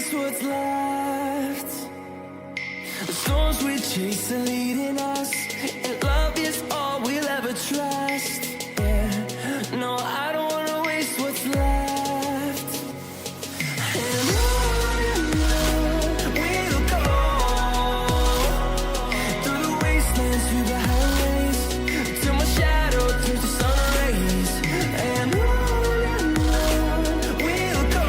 waste what's left. The storms we chase are leading us, and love is all we'll ever trust. Yeah, no, I don't wanna waste what's left. And on we'll go, through the wastelands, through the highways, till my shadow turns to sun rays. And on we'll go,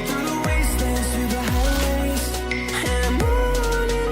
through the wastelands, through the highways, and on we'll go.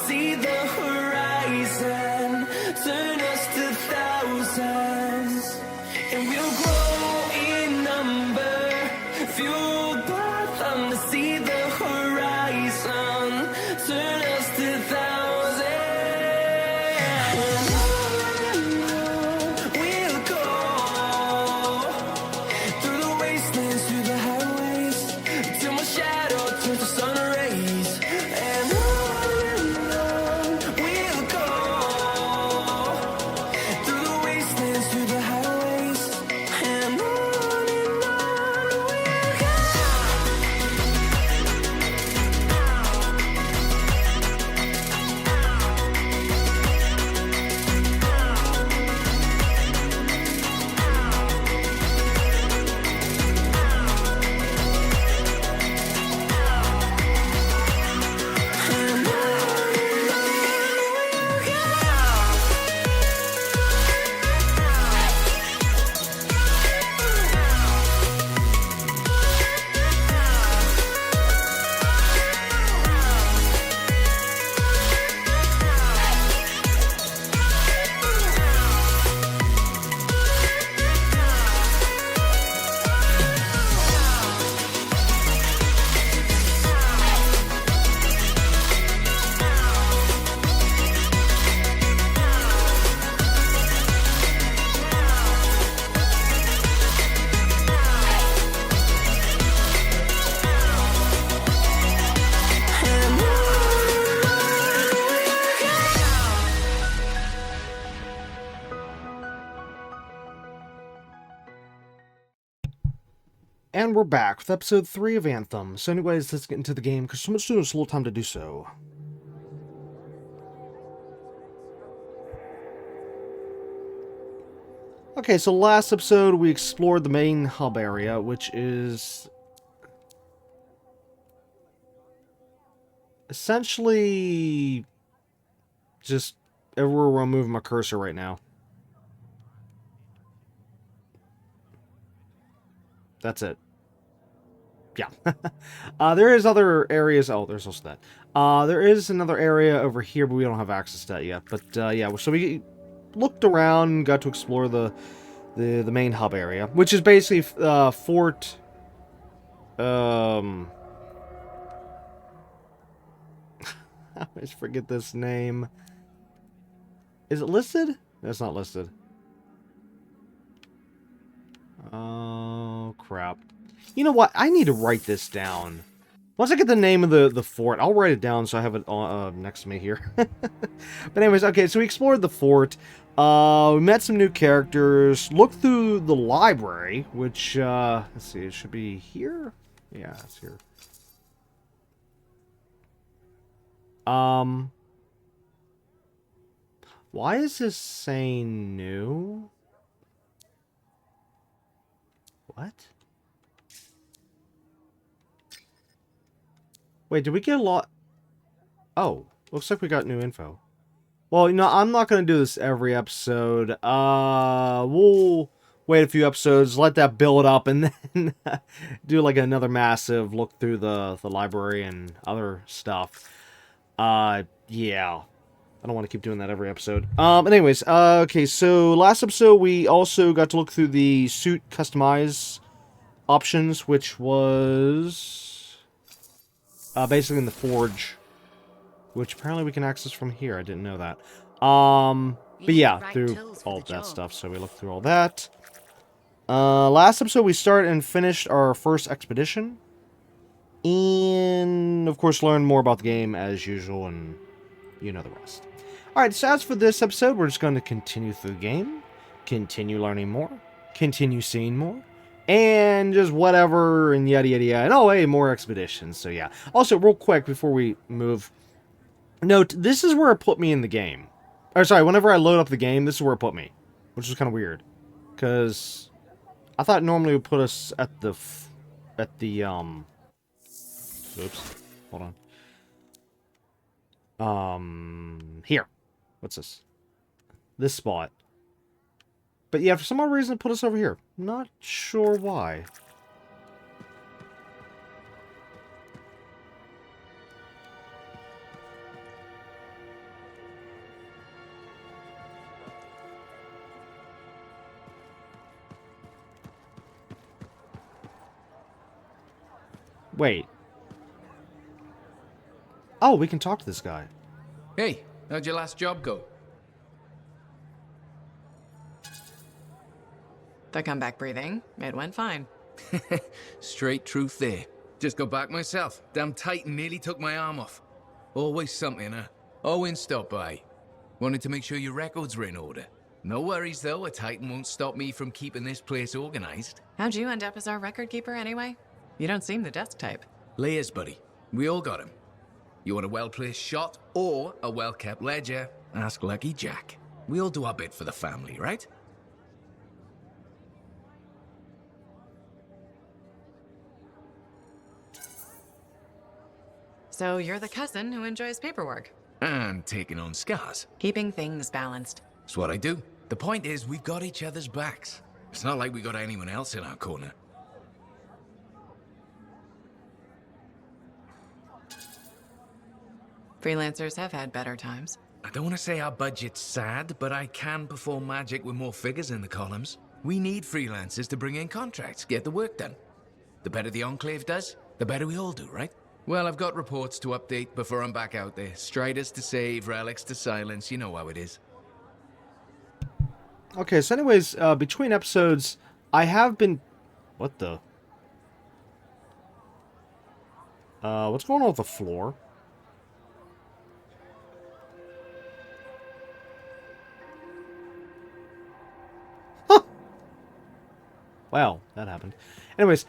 See the horizon, turn us to thousands, and we'll grow in number, fueled by thunder. See the horizon, turn us to thousands, and on we'll go, through the wastelands, through the highways, till my shadow turns to sun rays. And we'll go, through the wastelands, through the highways, and on we'll go. And we're back with episode 3 of Anthem. So anyways, let's get into the game, because so much sooner is a little time to do so. Okay, so last episode we explored the main hub area, which is essentially just everywhere where I'm moving my cursor right now. That's it. Yeah. There is other areas. Oh, there's also that. There is another area over here, but we don't have access to that yet. But yeah, so we looked around and got to explore the main hub area, which is basically Fort. I always forget this name. Is it listed? No, it's not listed. Oh, crap. You know what? I need to write this down. Once I get the name of the fort, I'll write it down so I have it next to me here. But anyways, okay, so we explored the fort. We met some new characters. Looked through the library, which, let's see, it should be here? Yeah, it's here. Why is this saying new? What? Wait, did we get a lot? Oh, looks like we got new info. Well, you know, I'm not going to do this every episode. We'll wait a few episodes, let that build up, and then do like another massive look through the library and other stuff. Yeah. I don't want to keep doing that every episode. Anyways, okay, so last episode we also got to look through the suit customize options, which was basically in the forge, which apparently we can access from here. I didn't know that. But yeah, through all that stuff, so we looked through all that. Last episode we started and finished our first expedition, and of course learned more about the game as usual, and you know the rest. Alright, so as for this episode, we're just going to continue through the game, continue learning more, continue seeing more, and just whatever, and yada yada yada. And oh, hey, more expeditions, so yeah. Also, real quick, before we move, note, this is where it put me in the game. Or sorry, whenever I load up the game, this is where it put me, which is kind of weird. Because I thought normally it would put us at the, oops, hold on. Here. What's this? This spot. But yeah, for some odd reason it put us over here. Not sure why. Wait. Oh, we can talk to this guy. Hey, how'd your last job go? The comeback breathing, it went fine. Straight truth there. Just got back myself. Damn Titan nearly took my arm off. Always something, huh? Owen stopped by. Wanted to make sure your records were in order. No worries though, a Titan won't stop me from keeping this place organized. How'd you end up as our record keeper anyway? You don't seem the desk type. Layers, buddy. We all got him. You want a well-placed shot or a well-kept ledger? Ask Lucky Jack. We all do our bit for the family, right? So you're the cousin who enjoys paperwork. And taking on scars. Keeping things balanced. That's what I do. The point is, we've got each other's backs. It's not like we got anyone else in our corner. Freelancers have had better times. I don't want to say our budget's sad, but I can perform magic with more figures in the columns. We need freelancers to bring in contracts, get the work done. The better the Enclave does, the better we all do, right? Well, I've got reports to update before I'm back out there. Striders to save, relics to silence, you know how it is. Okay, so anyways, between episodes, I have been... What the... what's going on with the floor? Huh! Wow, that happened. Anyways,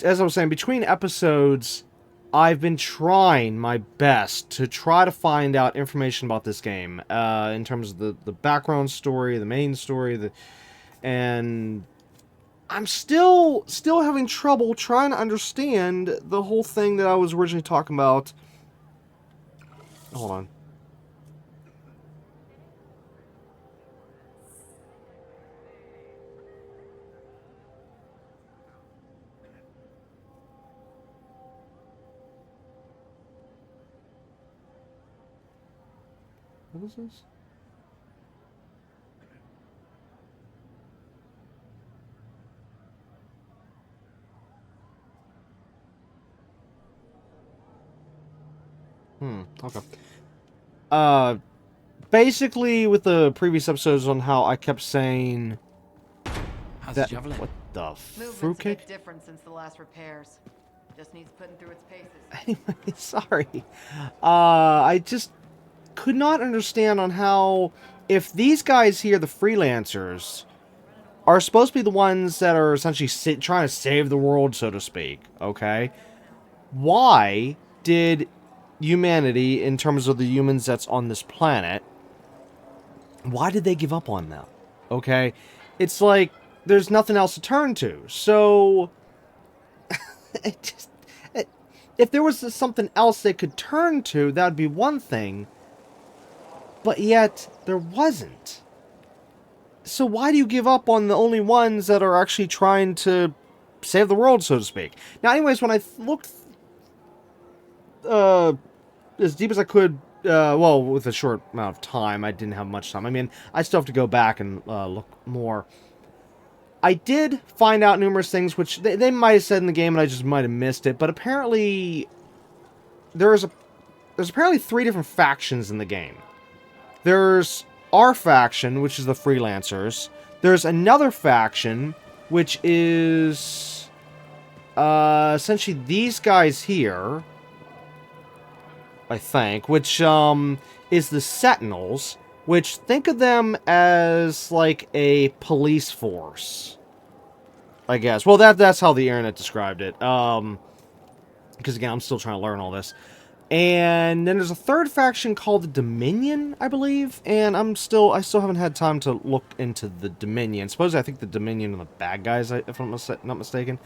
as I was saying, between episodes, I've been trying my best to try to find out information about this game, in terms of the background story, the main story, and I'm still having trouble trying to understand the whole thing that I was originally talking about. Hold on. What is this? Okay. Basically, with the previous episodes on how I kept saying... How's the That, javelin? what the Movement's a fruitcake? bit different since the last repairs. Just needs putting through its paces. Anyway, sorry. I just could not understand on how, if these guys here, the freelancers, are supposed to be the ones that are essentially trying to save the world, so to speak, okay? Why did humanity, in terms of the humans that's on this planet, why did they give up on them? Okay? It's like, there's nothing else to turn to. So, if there was something else they could turn to, that would be one thing. But yet, there wasn't. So why do you give up on the only ones that are actually trying to save the world, so to speak? Now, anyways, when I looked as deep as I could, well, with a short amount of time, I didn't have much time. I mean, I still have to go back and look more. I did find out numerous things, which they might have said in the game, and I just might have missed it. But apparently, there's apparently 3 different factions in the game. There's our faction, which is the freelancers. There's another faction, which is essentially these guys here, I think, which is the Sentinels, which think of them as like a police force, I guess. Well, that's how the internet described it. Because again, I'm still trying to learn all this. And then there's a third faction called the Dominion, I believe. And I still haven't had time to look into the Dominion. Suppose I think the Dominion are the bad guys, if I'm not mistaken.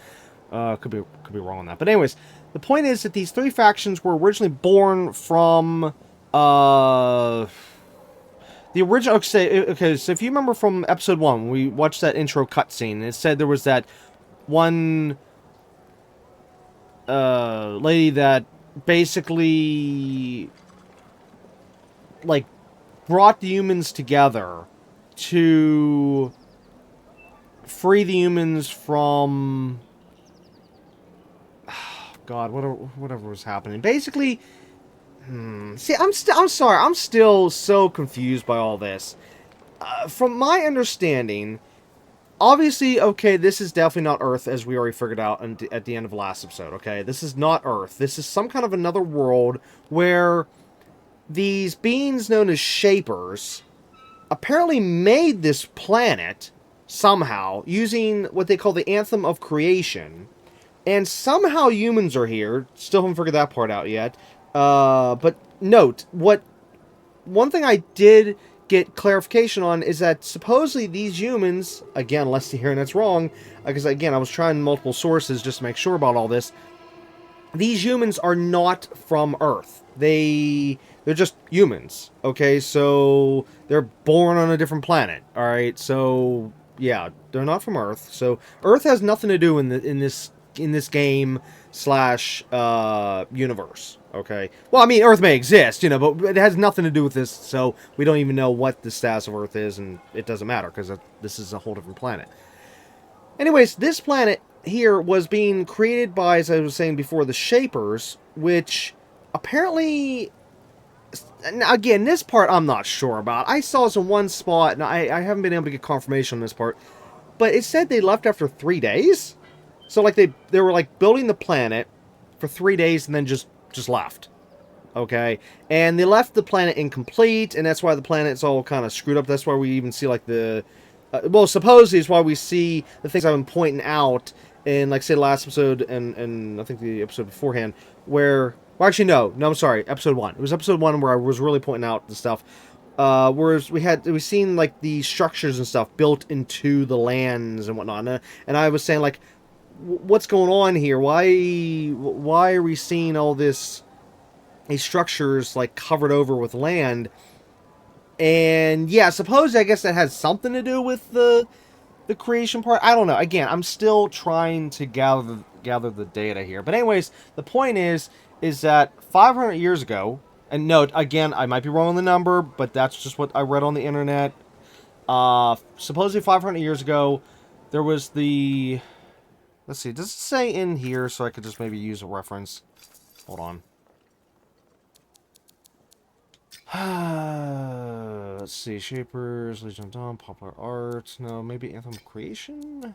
Could be wrong on that. But anyways, the point is that these 3 factions were originally born from the original. Okay, so if you remember from episode 1, we watched that intro cutscene. It said there was that one lady that basically like brought the humans together to free the humans from God, whatever was happening. Basically, see, I'm sorry, I'm still so confused by all this. From my understanding, obviously, okay, this is definitely not Earth, as we already figured out at the end of the last episode, okay? This is not Earth. This is some kind of another world where these beings known as Shapers apparently made this planet somehow using what they call the Anthem of Creation. And somehow humans are here. Still haven't figured that part out yet. But note, one thing I did get clarification on is that supposedly these humans, again, unless the internet's wrong, because again, I was trying multiple sources just to make sure about all this. These humans are not from Earth. They're just humans. Okay, so they're born on a different planet. All right, so yeah, they're not from Earth. So Earth has nothing to do in this game / universe. Okay. Well, I mean, Earth may exist, but it has nothing to do with this, so we don't even know what the status of Earth is, and it doesn't matter, because this is a whole different planet. Anyways, this planet here was being created by, as I was saying before, the Shapers, which apparently, again, this part I'm not sure about. I saw this in one spot, and I haven't been able to get confirmation on this part, but it said they left after 3 days? So, like, they were, like, building the planet for 3 days and then just left. Okay? And they left the planet incomplete, and that's why the planet's all kind of screwed up. That's why we even see, like, the... well, supposedly it's why we see the things I've been pointing out in, like, say, the last episode and I think the episode beforehand, where... Well, actually, no, I'm sorry, episode 1. It was episode 1 where I was really pointing out the stuff. Whereas we seen, like, the structures and stuff built into the lands and whatnot. And I was saying, like, what's going on here? Why are we seeing all these structures like covered over with land? And yeah, suppose I guess that has something to do with the creation part. I don't know. Again, I'm still trying to gather the data here. But anyways, the point is that 500 years ago, and note again, I might be wrong on the number, but that's just what I read on the internet. Supposedly 500 years ago, there was the... Let's see, does it say in here so I could just maybe use a reference? Hold on. Let's see. Shapers, Legion of Dawn, Popular Art. No, maybe Anthem Creation?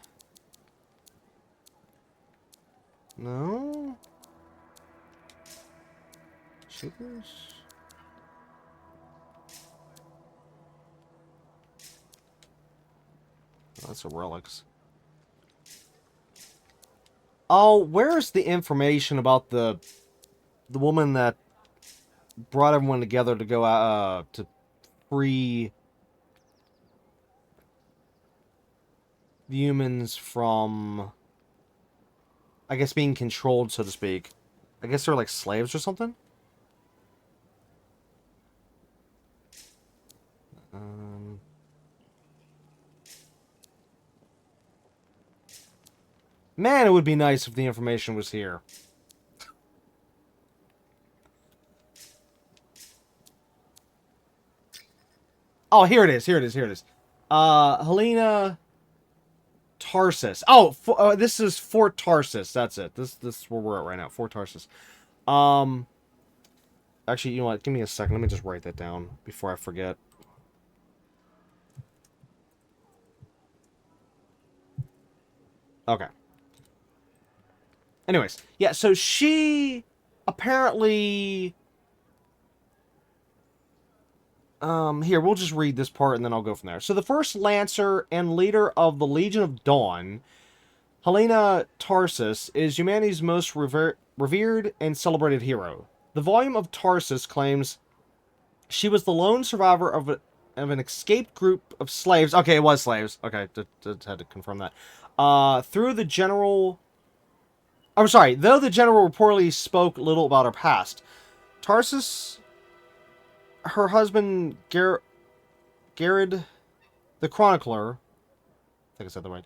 No? Shapers? Oh, that's a relics. Oh, where's the information about the woman that brought everyone together to go to free the humans from, I guess, being controlled, so to speak? I guess they're like slaves or something? Man, it would be nice if the information was here. Oh, here it is. Here it is. Here it is. Helena Tarsus. Oh, this is Fort Tarsus. That's it. This is where we're at right now. Fort Tarsus. Actually, you know what? Give me a second. Let me just write that down before I forget. Okay. Anyways, yeah, so she apparently... here, we'll just read this part and then I'll go from there. So the first Lancer and leader of the Legion of Dawn, Helena Tarsus, is humanity's most revered and celebrated hero. The volume of Tarsus claims she was the lone survivor of an escaped group of slaves. Okay, it was slaves. Okay, just had to confirm that. Through the general... I'm sorry, though the general reportedly spoke little about her past. Tarsus, her husband, Garrett the Chronicler, I think I said that right,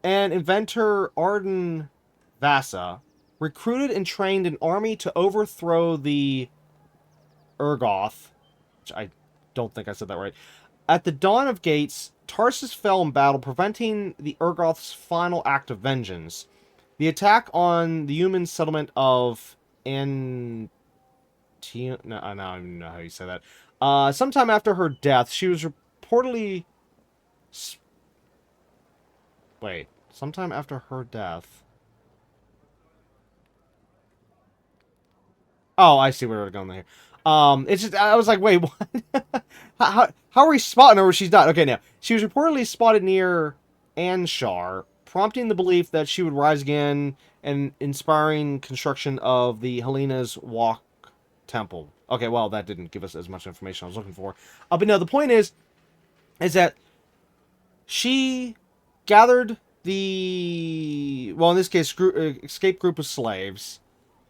and inventor Arden Vasa, recruited and trained an army to overthrow the Urgoth, which I don't think I said that right. At the dawn of Gates, Tarsus fell in battle, preventing the Urgoth's final act of vengeance. The attack on the human settlement of Anthem... No, I don't even know how you say that. Sometime after her death, she was reportedly... Wait. Sometime after her death... Oh, I see where we're going here. It's just... I was like, wait, what? how are we spotting her where she's not? Okay, now. She was reportedly spotted near Anshar, prompting the belief that she would rise again and inspiring construction of the Helena's Walk Temple. Okay, well, that didn't give us as much information I was looking for. But no, the point is that she gathered the, well, in this case, escaped group of slaves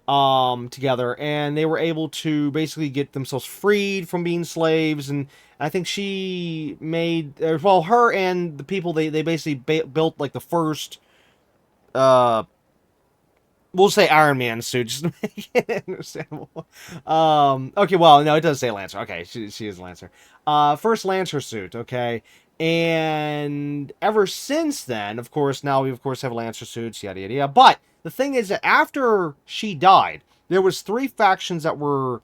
together, and they were able to basically get themselves freed from being slaves, and I think she made, well, her and the people, they basically built, like, the first, we'll say Iron Man suit, just to make it understandable. Okay, well, no, it does say Lancer. Okay, she is Lancer. First Lancer suit, okay? And ever since then, of course, now we, of course, have Lancer suits, yada, yada, yada. But the thing is that after she died, there was 3 factions that were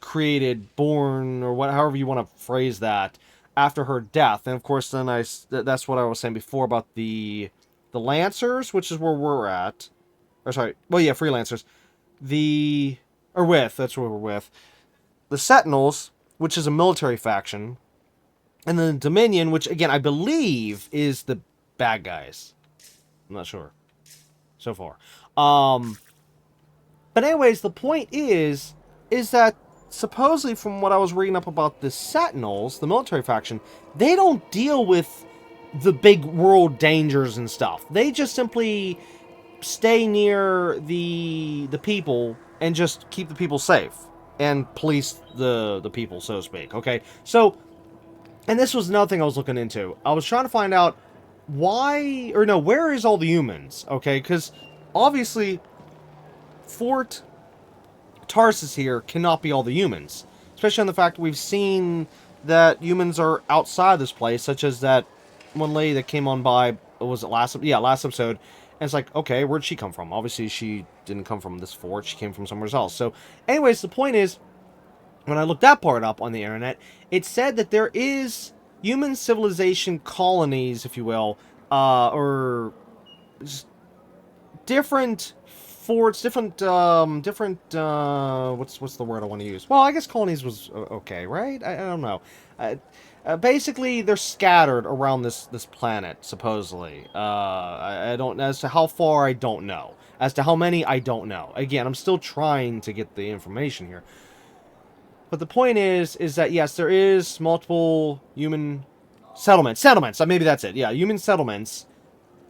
created, born, or however you want to phrase that, after her death. And of course, then that's what I was saying before about the Lancers, which is where we're at. Or sorry, well, yeah, Freelancers. That's where we're with. The Sentinels, which is a military faction. And then the Dominion, which, again, I believe is the bad guys. I'm not sure. So far. But anyways, the point is that supposedly from what I was reading up about the Sentinels, the military faction, they don't deal with the big world dangers and stuff. They just simply stay near the people and just keep the people safe and police the people, so to speak. Okay, so, and this was another thing I was looking into. I was trying to find out where is all the humans? Okay, because obviously Fort Tarsus here cannot be all the humans, especially on the fact that we've seen that humans are outside this place, such as that one lady that came on by, was it last episode, And it's like, okay, where'd she come from? Obviously, she didn't come from this fort. She came from somewhere else. So, anyways, the point is, when I looked that part up on the internet, it said that there is human civilization colonies, if you will, or just different forts, different, what's the word I want to use? Well, I guess colonies was okay, right? I don't know. Basically, they're scattered around this planet, supposedly. I don't, as to how far, I don't know. As to how many, I don't know. Again, I'm still trying to get the information here. But the point is that, yes, there is multiple human settlements, maybe that's it, yeah, human settlements,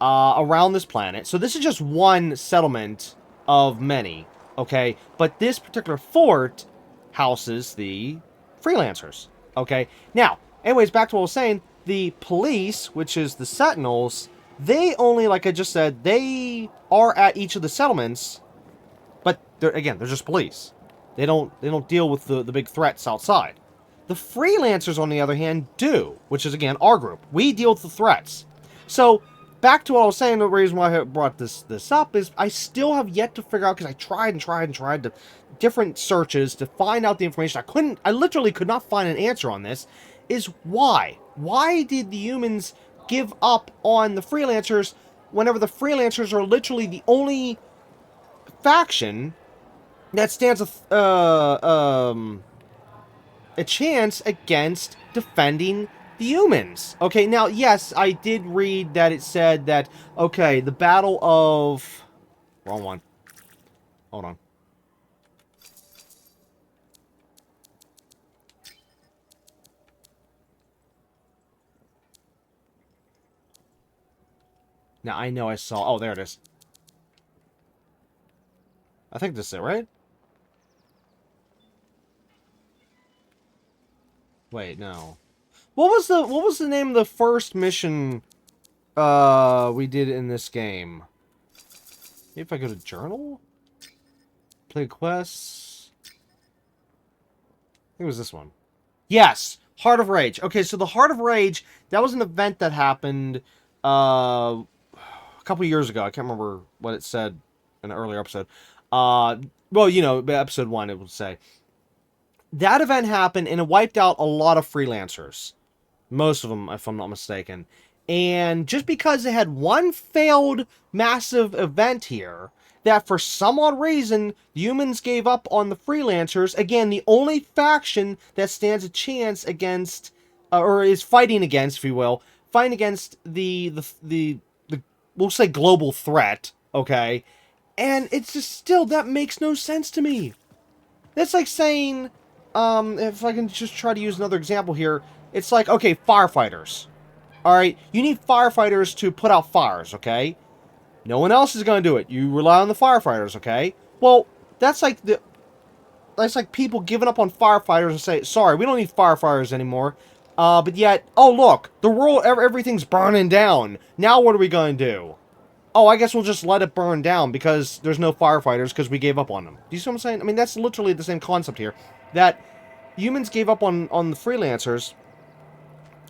around this planet. So this is just one settlement of many, okay? But this particular fort houses the freelancers, okay? Now, anyways, back to what I was saying, the police, which is the Sentinels, they only, like I just said, they are at each of the settlements, but they're just police. They don't deal with the big threats outside. The freelancers, on the other hand, do, which is, again, our group. We deal with the threats. So, back to what I was saying, the reason why I brought this up is I still have yet to figure out, because I tried to different searches to find out the information. I literally could not find an answer on this, is why? Why did the humans give up on the freelancers whenever the freelancers are literally the only faction that stands a chance against defending the humans? Okay, now, yes, I did read that it said that, okay, the Battle of... Wrong one. Hold on. Now, I know I saw... Oh, there it is. I think this is it, right? Wait, no. What was the name of the first mission we did in this game? Maybe if I go to journal? Play quests. I think it was this one. Yes! Heart of Rage. Okay, so the Heart of Rage, that was an event that happened a couple years ago. I can't remember what it said in an earlier episode. Well, you know, episode 1, it would say. That event happened, and it wiped out a lot of freelancers. Most of them, if I'm not mistaken. And just because they had one failed massive event here, that for some odd reason, the humans gave up on the freelancers. Again, the only faction that stands a chance against, or is fighting against, if you will, fighting against the we'll say global threat, okay? And it's just still, that makes no sense to me. That's like saying, if I can just try to use another example here, it's like, okay, firefighters. Alright, you need firefighters to put out fires, okay? No one else is going to do it. You rely on the firefighters, okay? Well, that's like people giving up on firefighters and say, sorry, we don't need firefighters anymore. But yet, oh look, the world, everything's burning down. Now what are we going to do? Oh, I guess we'll just let it burn down because there's no firefighters because we gave up on them. Do you see what I'm saying? I mean, that's literally the same concept here. That humans gave up on the freelancers,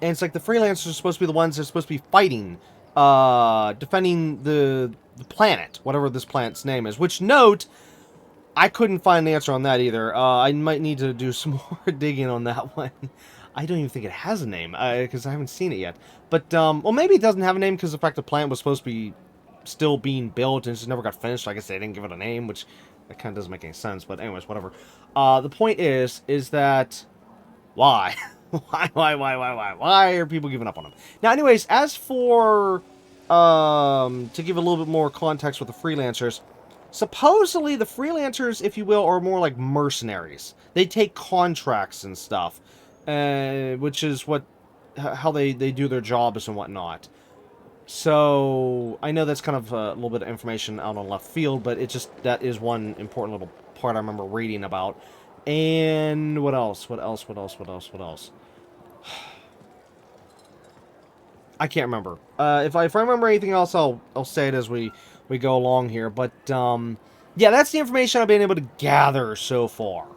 and it's like the freelancers are supposed to be the ones that are supposed to be fighting, defending the planet, whatever this planet's name is. Which, note, I couldn't find an answer on that either. I might need to do some more digging on that one. I don't even think it has a name, because I haven't seen it yet. But, well, maybe it doesn't have a name because the fact the planet was supposed to be still being built and just never got finished. So I guess they didn't give it a name, which that kind of doesn't make any sense. But anyways, whatever. The point is that why? Why are people giving up on them? Now, anyways, as for to give a little bit more context with the freelancers, supposedly the freelancers, if you will, are more like mercenaries. They take contracts and stuff, which is how they do their jobs and whatnot. So, I know that's kind of a little bit of information out on left field, but that is one important little part I remember reading about. And what else? I can't remember. If I remember anything else, I'll say it as we go along here. But, yeah, that's the information I've been able to gather so far.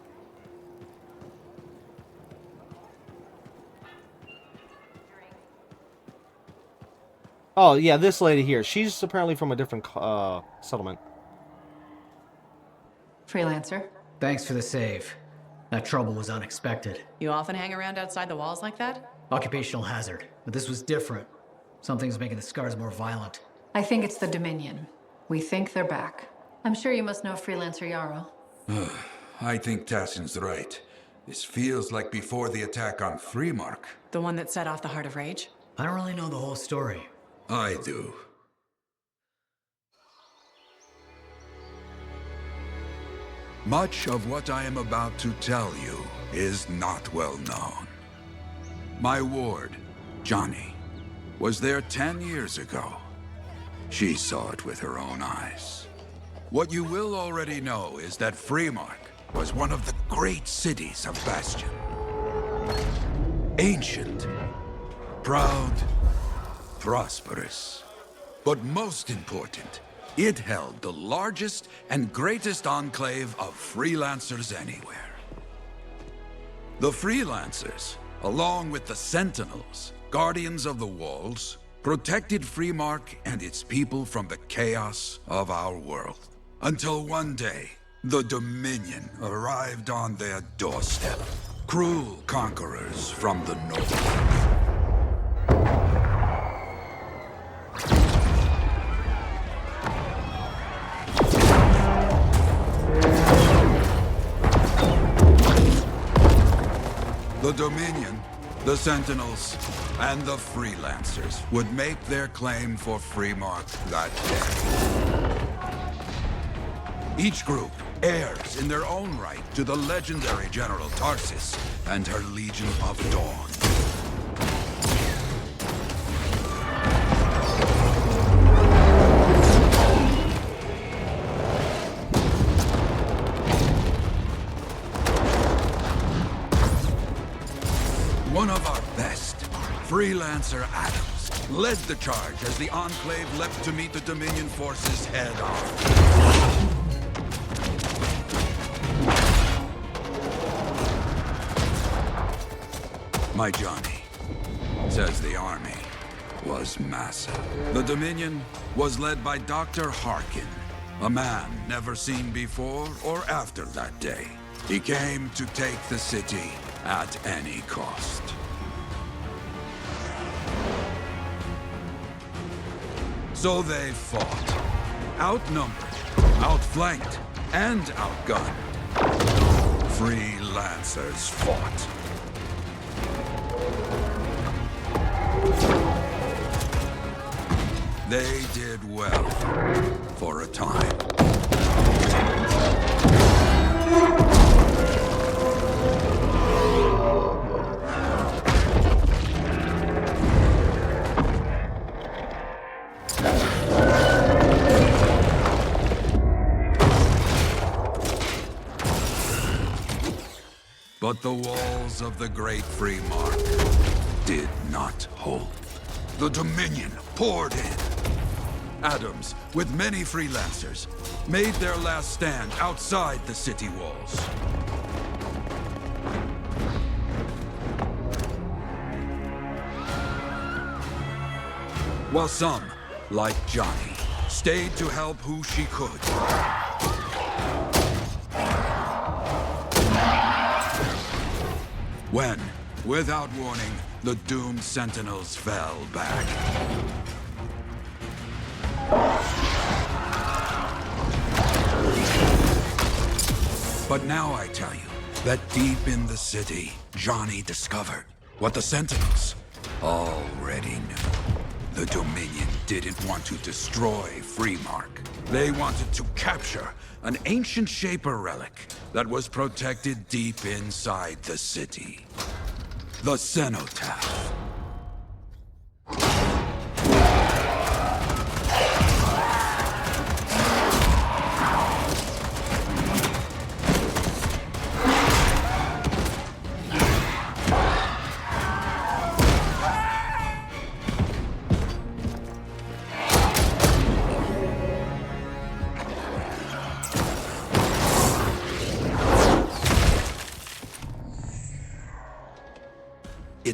Oh, yeah, this lady here. She's apparently from a different settlement. Freelancer. Thanks for the save. That trouble was unexpected. You often hang around outside the walls like that? Occupational hazard, but this was different. Something's making the scars more violent. I think it's the Dominion. We think they're back. I'm sure you must know Freelancer Yarrow. I think Tassin's right. This feels like before the attack on Freemark. The one that set off the Heart of Rage? I don't really know the whole story. I do. Much of what I am about to tell you is not well known. My ward, Johnny, was there 10 years ago. She saw it with her own eyes. What you will already know is that Freemark was one of the great cities of Bastion. Ancient, proud, prosperous. But most important, it held the largest and greatest enclave of freelancers anywhere. The freelancers, along with the Sentinels, guardians of the walls, protected Freemark and its people from the chaos of our world. Until one day, the Dominion arrived on their doorstep. Cruel conquerors from the north. The Dominion, the Sentinels, and the Freelancers would make their claim for Freemark that day. Each group heirs in their own right to the legendary General Tarsis and her Legion of Dawn. One of our best, Freelancer Adams, led the charge as the Enclave leapt to meet the Dominion forces head-on. My Johnny says the army was massive. The Dominion was led by Dr. Harkin, a man never seen before or after that day. He came to take the city at any cost. So they fought. Outnumbered, outflanked, and outgunned. Freelancers fought. They did well for a time. But the walls of the Great Freemark did not hold. The Dominion poured in. Adams, with many freelancers, made their last stand outside the city walls. While some, like Johnny, stayed to help who she could. When, without warning, the doomed Sentinels fell back. But now I tell you that deep in the city, Johnny discovered what the Sentinels already knew. The Dominion didn't want to destroy Freemark. They wanted to capture an ancient Shaper relic that was protected deep inside the city. The Cenotaph.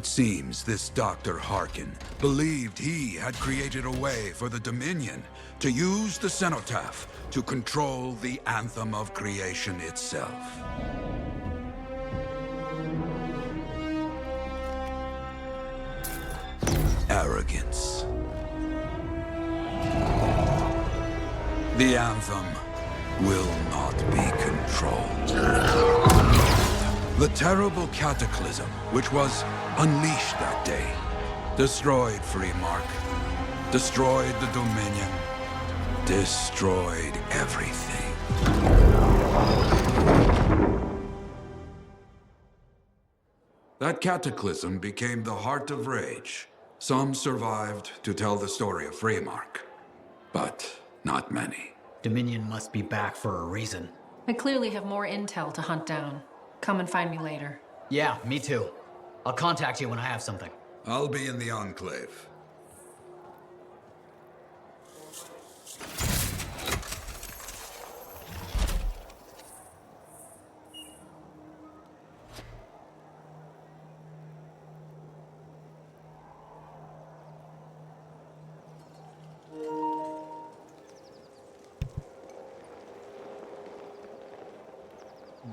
It seems this Dr. Harkin believed he had created a way for the Dominion to use the cenotaph to control the Anthem of creation itself. Arrogance. The Anthem will not be controlled. The terrible cataclysm which was unleashed that day destroyed Freemark, destroyed the Dominion, destroyed everything. That cataclysm became the heart of rage. Some survived to tell the story of Freemark, but not many. Dominion must be back for a reason. I clearly have more intel to hunt down. Come and find me later. Yeah, me too. I'll contact you when I have something. I'll be in the Enclave.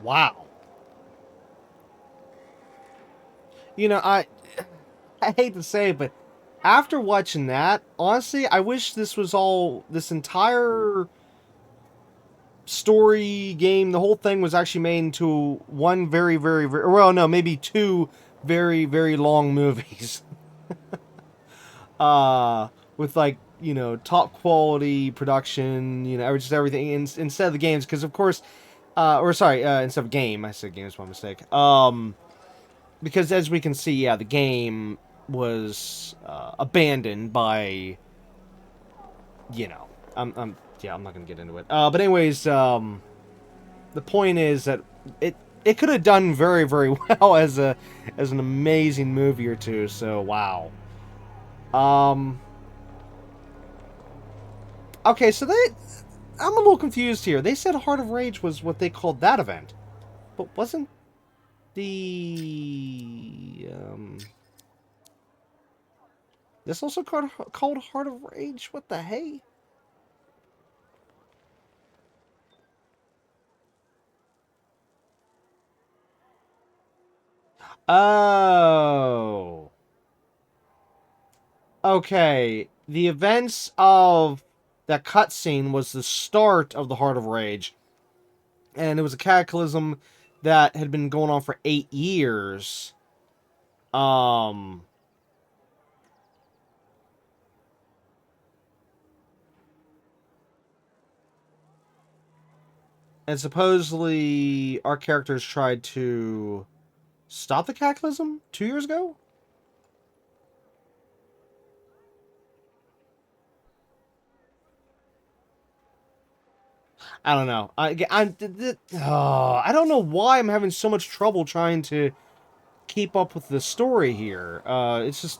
Wow. You know, I hate to say it, but after watching that, honestly, I wish this entire story game, the whole thing was actually made into one very, very, very, well, no, maybe two very, very long movies. With, like, you know, top quality production, you know, just everything, instead of the games, because, of course, instead of game, I said game is my mistake. Because as we can see, yeah, the game was abandoned by, you know, I'm not gonna get into it. But anyways, the point is that it could have done very, very well as an amazing movie or two. So wow. Okay, so I'm a little confused here. They said Heart of Rage was what they called that event, but wasn't this also called Heart of Rage? What the hey? Oh. Okay. The events of that cutscene was the start of the Heart of Rage. And it was a cataclysm that had been going on for 8 years. And supposedly our characters tried to stop the cataclysm 2 years ago? I don't know. I don't know why I'm having so much trouble trying to keep up with the story here. It's just...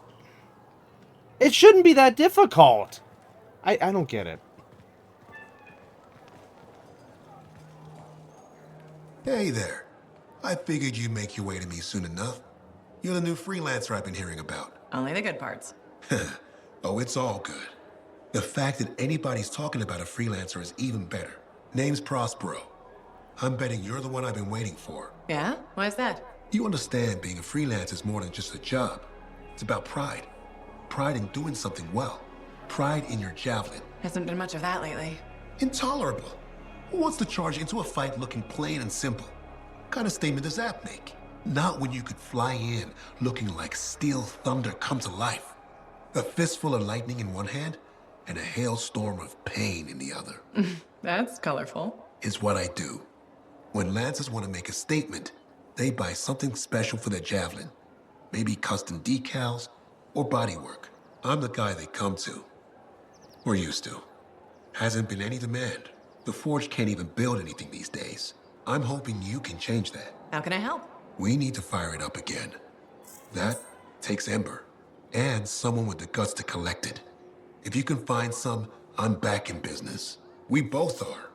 It shouldn't be that difficult. I don't get it. Hey there. I figured you'd make your way to me soon enough. You're the new freelancer I've been hearing about. Only the good parts. Oh, it's all good. The fact that anybody's talking about a freelancer is even better. Name's Prospero. I'm betting you're the one I've been waiting for. Yeah? Why is that? You understand being a freelance is more than just a job. It's about pride. Pride in doing something well. Pride in your javelin. Hasn't been much of that lately. Intolerable. Who wants to charge into a fight looking plain and simple? What kind of statement does that make? Not when you could fly in looking like steel thunder come to life. A fistful of lightning in one hand and a hailstorm of pain in the other. That's colorful. Is what I do. When Lancers want to make a statement, they buy something special for their javelin. Maybe custom decals or bodywork. I'm the guy they come to. Or used to. Hasn't been any demand. The Forge can't even build anything these days. I'm hoping you can change that. How can I help? We need to fire it up again. That takes Ember. And someone with the guts to collect it. If you can find some, I'm back in business. We both are.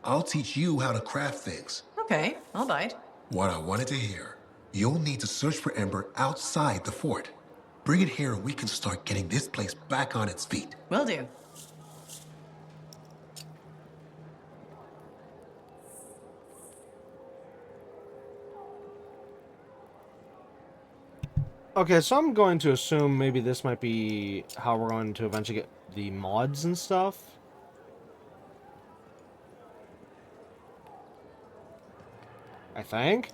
I'll teach you how to craft things. Okay, I'll bite. What I wanted to hear. You'll need to search for Ember outside the fort. Bring it here and we can start getting this place back on its feet. Will do. Okay, so I'm going to assume maybe this might be how we're going to eventually get the mods and stuff. I think.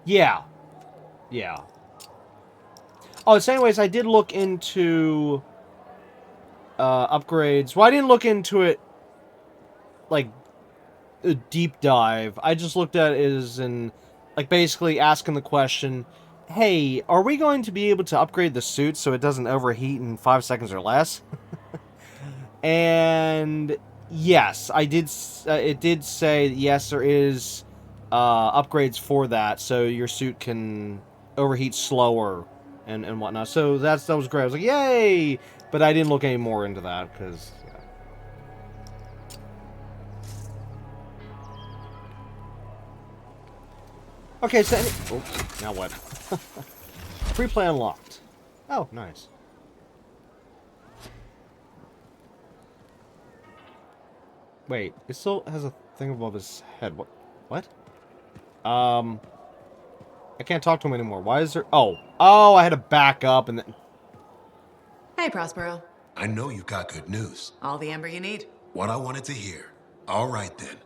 Yeah. Yeah. Oh, so anyways, I did look into upgrades. Well, I didn't look into it like a deep dive. I just looked at it as in, like, basically asking the question, hey, are we going to be able to upgrade the suit so it doesn't overheat in 5 seconds or less? And yes, I did. It did say yes, there is upgrades for that, so your suit can overheat slower and whatnot. So that was great. I was like, yay! But I didn't look any more into that because. Okay, so oops, now what? Free play unlocked. Oh, nice. Wait, it still has a thing above his head. What? I can't talk to him anymore. Why is there... Oh, I had to back up and then... Hey, Prospero. I know you got good news. All the amber you need. What I wanted to hear. All right then.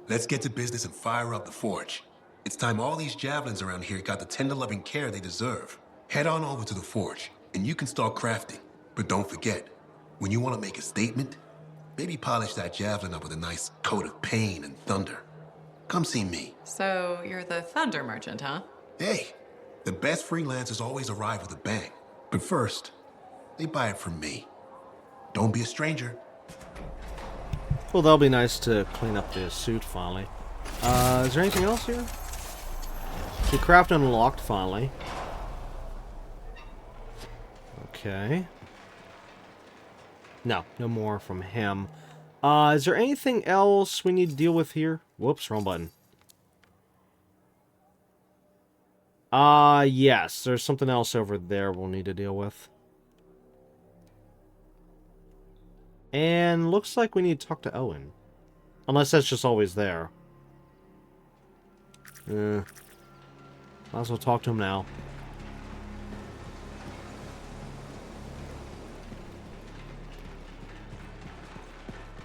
Let's get to business and fire up the forge. It's time all these javelins around here got the tender loving care they deserve. Head on over to the forge, and you can start crafting. But don't forget, when you want to make a statement, maybe polish that javelin up with a nice coat of pain and thunder. Come see me. So, you're the thunder merchant, huh? Hey, the best freelancers always arrive with a bang. But first, they buy it from me. Don't be a stranger. Well, that'll be nice to clean up the suit finally. Is there anything else here? The craft unlocked finally. Okay. No more from him. Is there anything else we need to deal with here? Whoops, wrong button. Yes, there's something else over there we'll need to deal with. And looks like we need to talk to Owen. Unless that's just always there. Might as well talk to him now.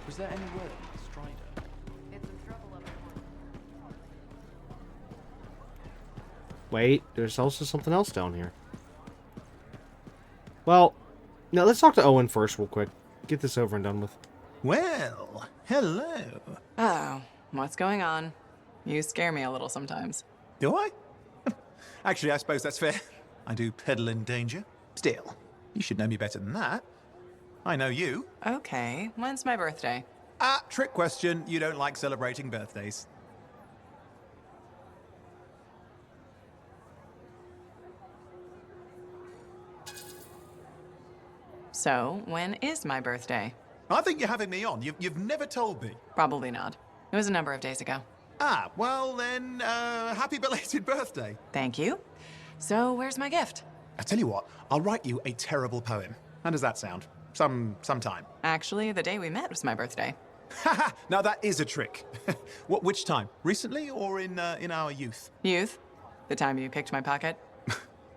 Was there any word on Strider? It's in trouble up north. Wait, there's also something else down here. Well, now let's talk to Owen first real quick. Get this over and done with. Well, hello. Oh, what's going on? You scare me a little sometimes. Do I? Actually, I suppose that's fair. I do peddle in danger. Still, you should know me better than that. I know you. Okay, when's my birthday? Trick question. You don't like celebrating birthdays. So, when is my birthday? I think you're having me on. You've never told me. Probably not. It was a number of days ago. Well then, happy belated birthday. Thank you. So, where's my gift? I tell you what, I'll write you a terrible poem. How does that sound? Sometime. Actually, the day we met was my birthday. Haha, now that is a trick. Which time? Recently or in our youth? Youth? The time you picked my pocket?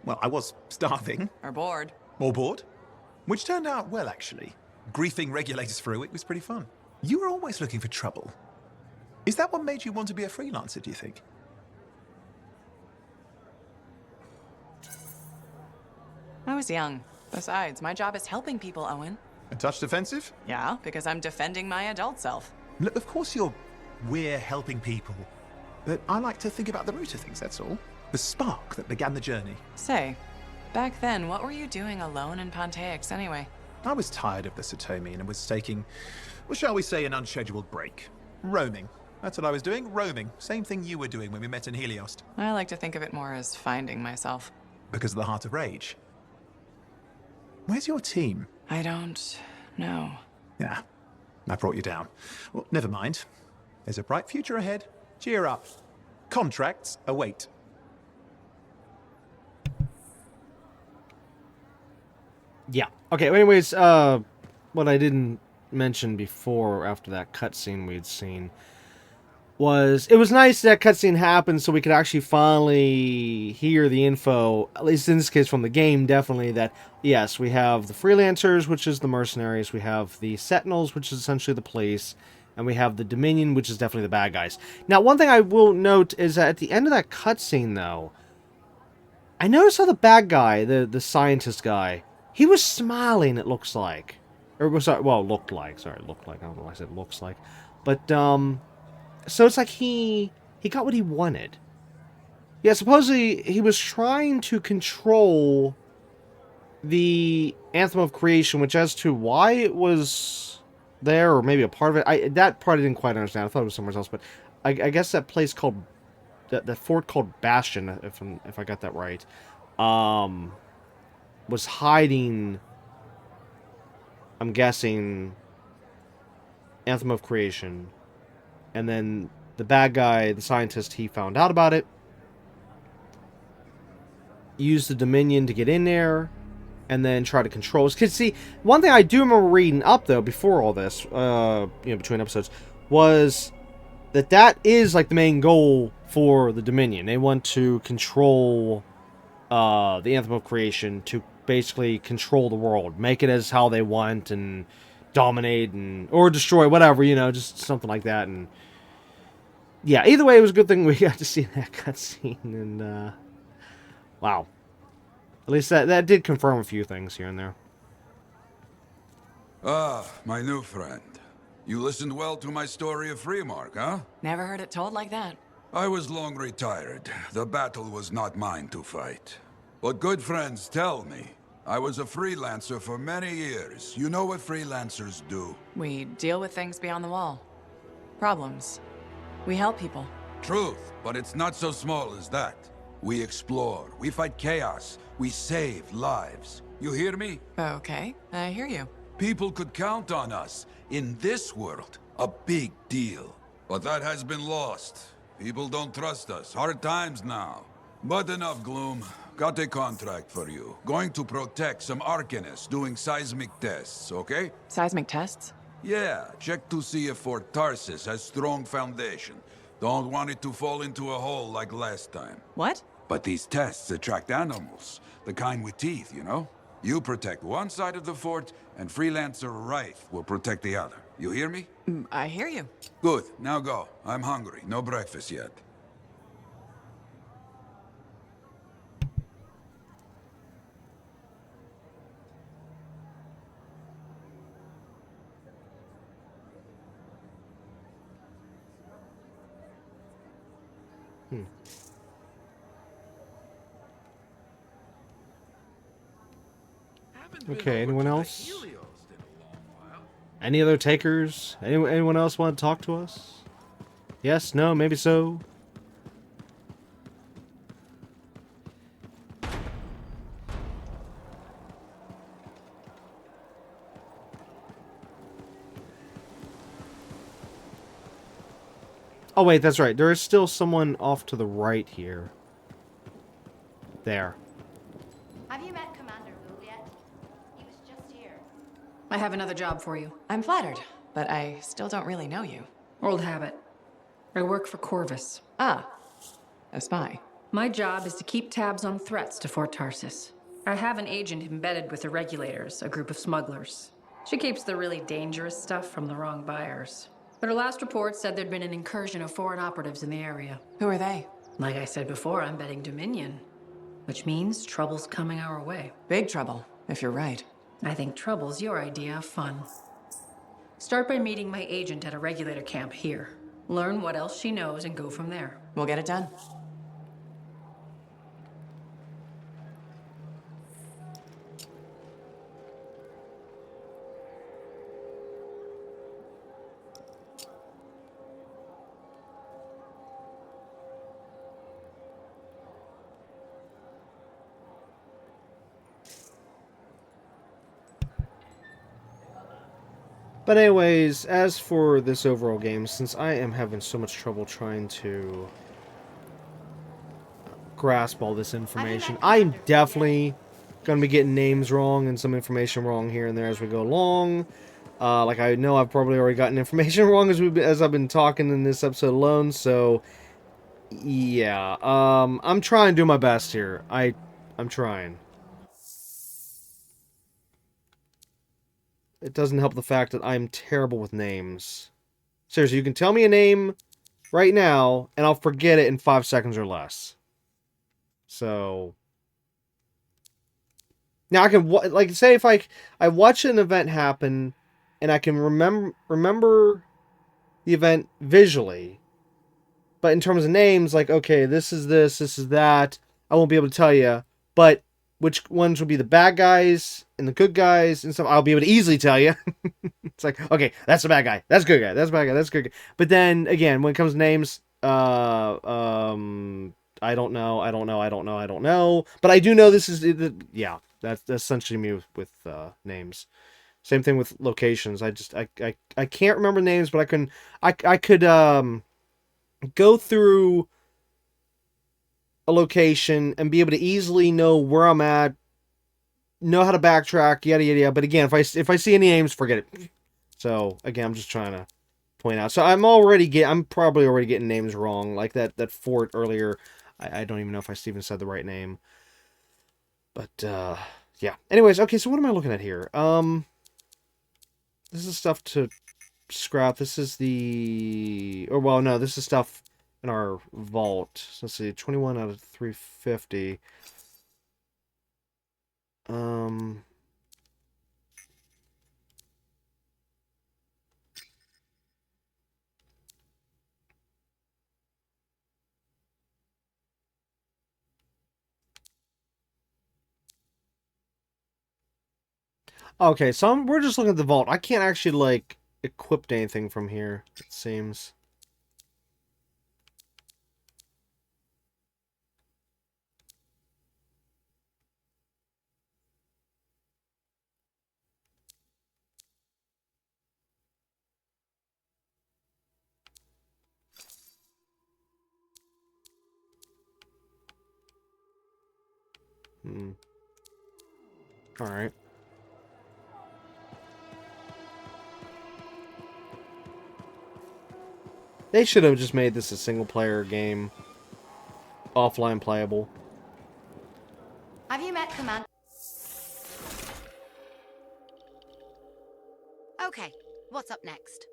Well, I was starving. Or bored? Or bored. Which turned out well, actually. Griefing regulators for a week was pretty fun. You were always looking for trouble. Is that what made you want to be a freelancer, do you think? I was young. Besides, my job is helping people, Owen. A touch defensive? Yeah, because I'm defending my adult self. Look, of course we're helping people. But I like to think about the root of things, that's all. The spark that began the journey. Say, back then, what were you doing alone in Pontaix anyway? I was tired of the Satomi and was taking, well, shall we say, an unscheduled break. Roaming. That's what I was doing, roaming. Same thing you were doing when we met in Heliost. I like to think of it more as finding myself. Because of the Heart of Rage. Where's your team? I don't know. Yeah. I brought you down. Well, never mind. There's a bright future ahead. Cheer up. Contracts await. Yeah. Okay, anyways, what I didn't mention before after that cutscene we'd seen was it was nice that cutscene happened so we could actually finally hear the info, at least in this case from the game, definitely, that yes, we have the freelancers, which is the mercenaries, we have the sentinels, which is essentially the police, and we have the Dominion, which is definitely the bad guys. Now, one thing I will note is that at the end of that cutscene, though, I noticed how the bad guy, the scientist guy, he was smiling, it looks like. Or, well, looked like. Sorry, looked like. I don't know why I said looks like. But, so it's like he got what he wanted. Yeah, supposedly he was trying to control the Anthem of Creation, which as to why it was there, or maybe a part of it, that part I didn't quite understand. I thought it was somewhere else, but I guess that place called, that fort called Bastion, if I got that right, was hiding, I'm guessing, Anthem of Creation, and then the bad guy, the scientist, he found out about it, used the Dominion to get in there, and then try to control us. Because, see, one thing I do remember reading up, though, before all this, between episodes, was that is, like, the main goal for the Dominion. They want to control the Anthem of Creation to basically control the world. Make it as how they want, and dominate, or destroy, whatever, just something like that, and yeah, either way, it was a good thing we got to see that cutscene, and, wow. At least that did confirm a few things here and there. Ah, my new friend. You listened well to my story of Freemark, huh? Never heard it told like that. I was long retired. The battle was not mine to fight. But good friends tell me. I was a freelancer for many years. You know what freelancers do? We deal with things beyond the wall. Problems. We help people. Truth, but it's not so small as that. We explore, we fight chaos, we save lives. You hear me? Okay, I hear you. People could count on us. In this world, a big deal. But that has been lost. People don't trust us. Hard times now. But enough gloom. Got a contract for you. Going to protect some Arcanists doing seismic tests, okay? Seismic tests? Yeah, check to see if Fort Tarsis has strong foundation. Don't want it to fall into a hole like last time. What? But these tests attract animals. The kind with teeth, you know? You protect one side of the fort, and Freelancer Wraith will protect the other. You hear me? I hear you. Good, now go. I'm hungry. No breakfast yet. Okay, anyone else? Any other takers? Anyone else want to talk to us? Yes? No? Maybe so? Oh wait, that's right. There is still someone off to the right here. There. Have you met Commander Wu yet? He was just here. I have another job for you. I'm flattered, but I still don't really know you. Old habit. I work for Corvus. Ah, a spy. My job is to keep tabs on threats to Fort Tarsis. I have an agent embedded with the Regulators, a group of smugglers. She keeps the really dangerous stuff from the wrong buyers. But her last report said there'd been an incursion of foreign operatives in the area. Who are they? Like I said before, I'm betting Dominion. Which means trouble's coming our way. Big trouble, if you're right. I think trouble's your idea of fun. Start by meeting my agent at a regulator camp here. Learn what else she knows and go from there. We'll get it done. But anyways, as for this overall game, since I am having so much trouble trying to grasp all this information, I'm definitely going to be getting names wrong and some information wrong here and there as we go along. Like I know I've probably already gotten information wrong as I've been talking in this episode alone, so yeah, I'm trying to do my best here. I'm trying. It doesn't help the fact that I'm terrible with names. Seriously, you can tell me a name right now, and I'll forget it in 5 seconds or less. So now I can like say if I watch an event happen, and I can remember the event visually, but in terms of names, like okay, this is that, I won't be able to tell you. But which ones will be the bad guys and the good guys and stuff, I'll be able to easily tell you. It's like, okay, that's the bad guy, that's the good guy, that's the bad guy, that's the good guy. But then again, when it comes to names, I don't know. But I do know this is, yeah, that's essentially me with names. Same thing with locations. I can't remember names, but I could go through a location and be able to easily know where I'm at, know how to backtrack, yada yada yada. But again, if I see any names, forget it. So again, I'm just trying to point out. So I'm probably already getting names wrong. Like that fort earlier, I don't even know if I even said the right name. But yeah. Anyways, okay. So what am I looking at here? This is stuff to scrap. This is this is stuff in our vault. So let's see, 21 out of 350. Okay, so we're just looking at the vault. I can't actually, like, equip anything from here, it seems. Alright. They should have just made this a single-player game. Offline playable. Have you met Commander? Okay, what's up next?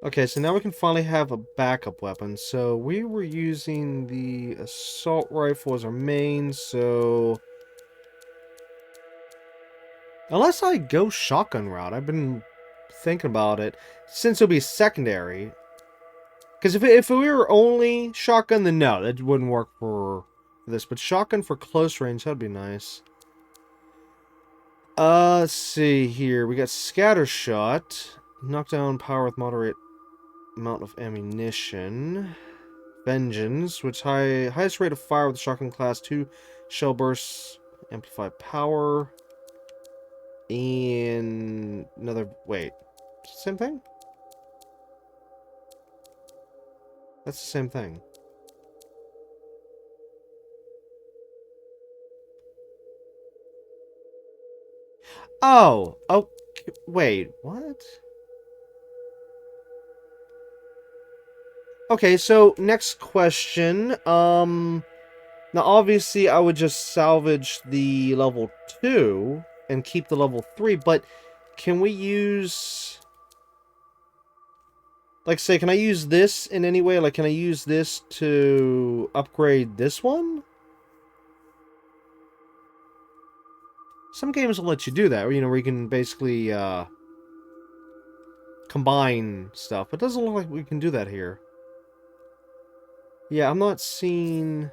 Okay, so now we can finally have a backup weapon. So we were using the assault rifle as our main, so unless I go shotgun route, I've been thinking about it, since it'll be secondary. Because if we were only shotgun, then no, that wouldn't work for this. But shotgun for close range, that'd be nice. Let's see here. We got scatter shot. Knockdown power with moderate amount of ammunition. Vengeance, which highest rate of fire with shotgun class 2 shell bursts, amplified power. And another, wait, same thing? That's the same thing. Oh, wait, what? Okay, so next question. Now obviously I would just salvage the level 2 and keep the level 3, but can we use, like, say, can I use this in any way? Like, can I use this to upgrade this one? Some games will let you do that, you know, where you can basically combine stuff. But it doesn't look like we can do that here. Yeah, I'm not seeing...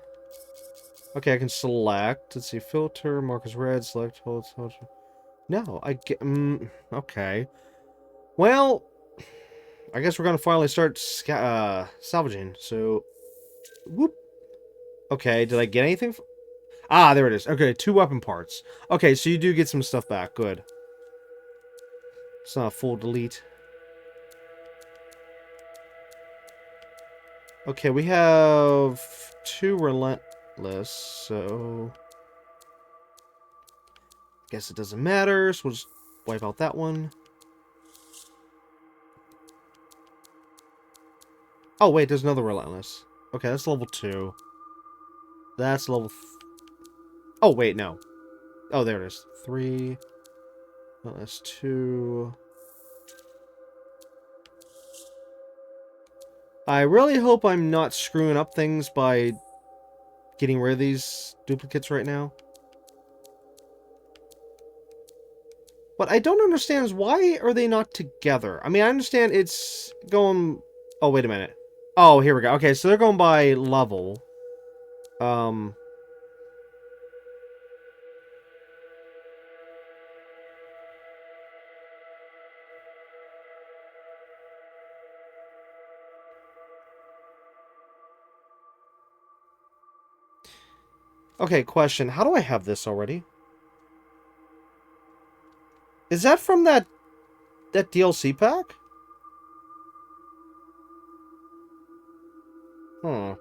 Okay, I can select. Let's see, filter, mark as red, select, hold, filter. No, I get... okay. Well, I guess we're gonna finally start salvaging, so... Whoop. Okay, did I get anything? Ah, there it is. Okay, 2 weapon parts. Okay, so you do get some stuff back. Good. It's not a full delete. Okay, we have 2 relentless, so... Guess it doesn't matter, so we'll just wipe out that one. Oh, wait, there's another relentless. Okay, that's level 2. That's level... Oh, wait, no. Oh, there it is. 3. Relentless 2. I really hope I'm not screwing up things by getting rid of these duplicates right now. What I don't understand is why are they not together? I mean, I understand it's going... Oh, wait a minute. Oh, here we go. Okay, so they're going by level. Okay, question. How do I have this already? Is that from that DLC pack? Huh.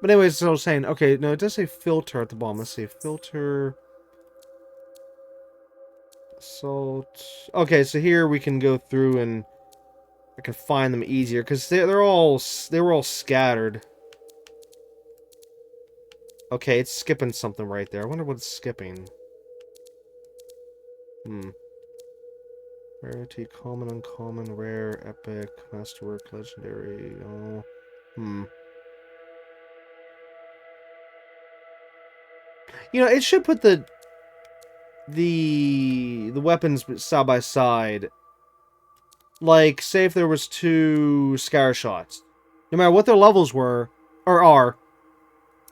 But anyways, so I was saying, okay, no, it does say filter at the bottom. Let's see, filter... Salt... Okay, so here we can go through and I can find them easier, because they were all scattered. Okay, it's skipping something right there. I wonder what it's skipping. Rarity, common, uncommon, rare, epic, masterwork, legendary, oh... You know, it should put the weapons side by side. Like, say if there was 2 scar shots. No matter what their levels were, or are,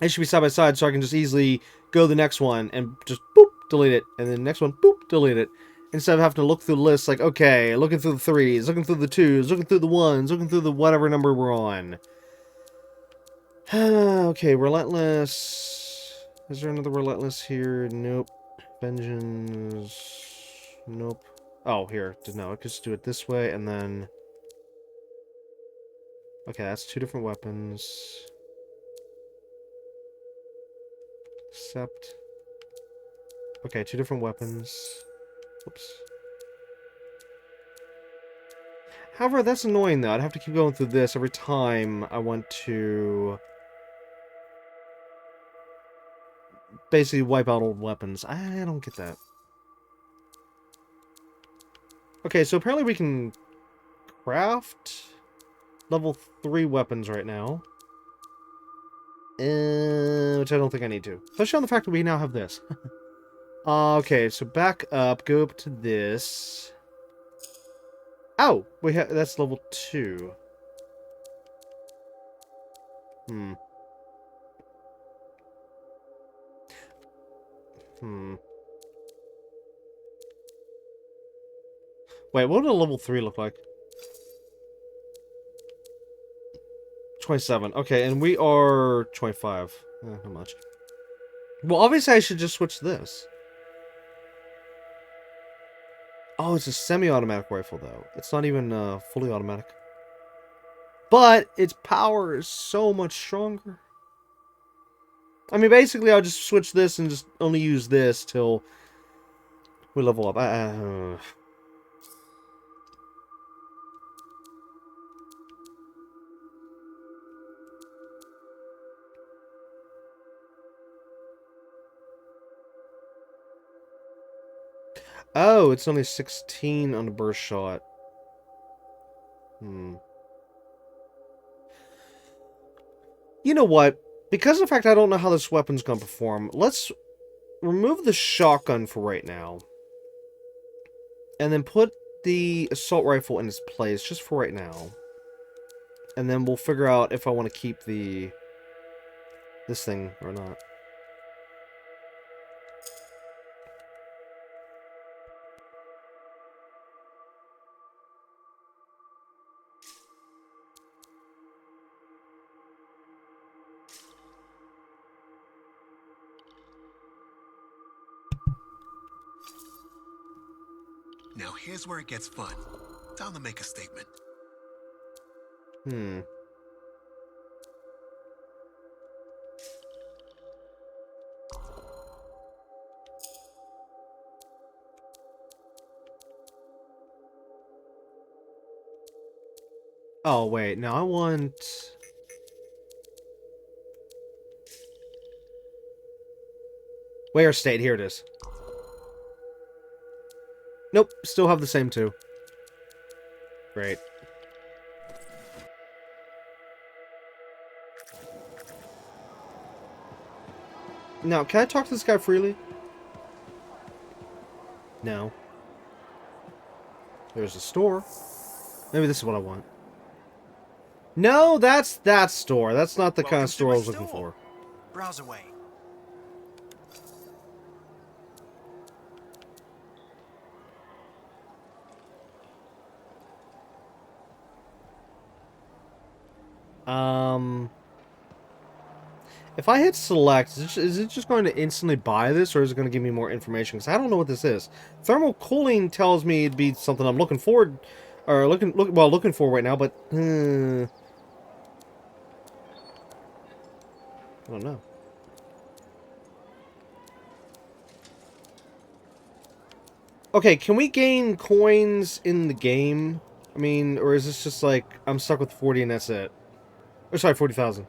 it should be side by side so I can just easily go to the next one and just boop, delete it. And then the next one, boop, delete it. Instead of having to look through the list like, okay, looking through the 3s, looking through the 2s, looking through the 1s, looking through the whatever number we're on. Okay, relentless. Is there another relentless here? Nope. Vengeance. Nope. Oh, here. No, I could just do it this way, and then... Okay, that's 2 different weapons. Except... Okay, 2 different weapons. Whoops. However, that's annoying, though. I'd have to keep going through this every time I want to... basically wipe out old weapons. I don't get that. Okay, so apparently we can craft level 3 weapons right now. Which I don't think I need to. Especially on the fact that we now have this. Okay, so back up, go up to this. Oh! That's level 2. Wait, what would a level 3 look like? 27. Okay, and we are 25. Not much. Well, obviously I should just switch this. Oh, it's a semi-automatic rifle, though. It's not even fully automatic. But its power is so much stronger. I mean, basically, I'll just switch this and just only use this till we level up. Oh, it's only 16 on a burst shot. You know what? Because of the fact I don't know how this weapon's gonna perform, let's remove the shotgun for right now. And then put the assault rifle in its place, just for right now. And then we'll figure out if I want to keep this thing or not. Now here's where it gets fun. Time to make a statement. Oh, wait. Now I want... Where state? Here it is. Nope. Still have the same two. Great. Now, can I talk to this guy freely? No. There's a store. Maybe this is what I want. No, that's that store. That's not the kind of store I was looking for. Browse away. If I hit select, is it just going to instantly buy this, or is it going to give me more information? Because I don't know what this is. Thermal cooling tells me it'd be something I'm looking forward, or looking for right now, but I don't know. Okay, can we gain coins in the game? I mean, or is this just like I'm stuck with 40 and that's it? Or sorry, 40,000.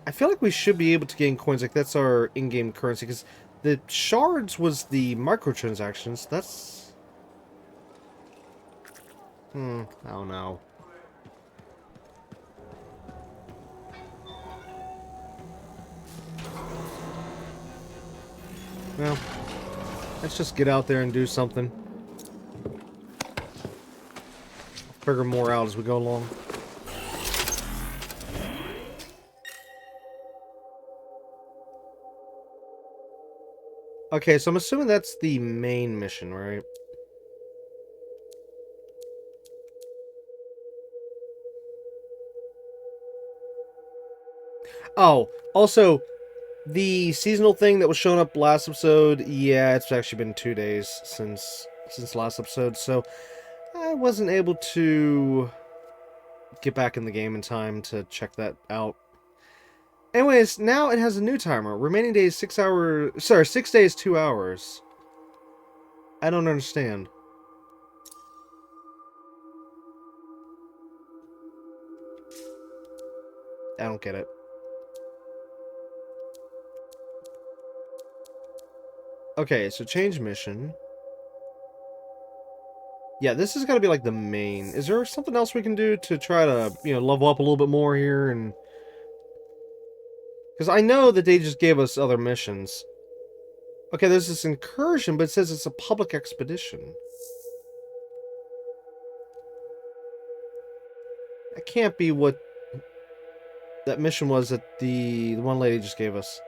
I feel like we should be able to gain coins, like that's our in-game currency, because the shards was the microtransactions. That's... I don't know. Well, let's just get out there and do something. Figure more out as we go along. Okay, so I'm assuming that's the main mission, right? Oh, also, the seasonal thing that was showing up last episode, yeah, it's actually been 2 days since last episode, so I wasn't able to get back in the game in time to check that out. Anyways, now it has a new timer. Remaining days 6 hours. Sorry, 6 days, 2 hours. I don't understand. I don't get it. Okay, so change mission. Yeah, this is gotta be like the main. Is there something else we can do to try to, level up a little bit more here and... Because I know that they just gave us other missions. Okay, there's this incursion, but it says it's a public expedition. That can't be what that mission was that the one lady just gave us.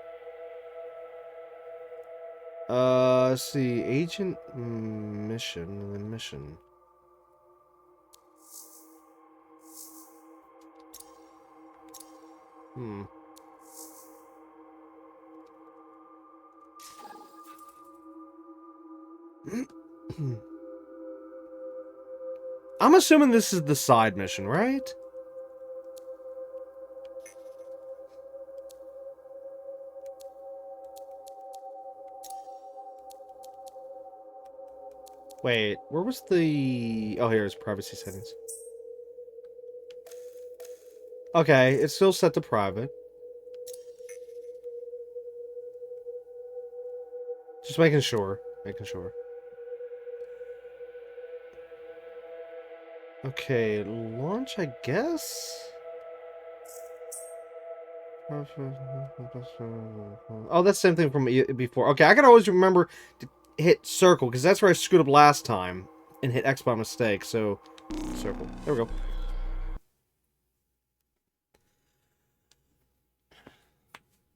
Let's see. Agent mission and then mission. I'm assuming this is the side mission, right? Wait, where was the... Oh, here's privacy settings. Okay, it's still set to private. Just making sure. Okay, launch, I guess? Oh, that's the same thing from before. Okay, I can always remember to hit circle, because that's where I screwed up last time and hit X by mistake, so circle. There we go.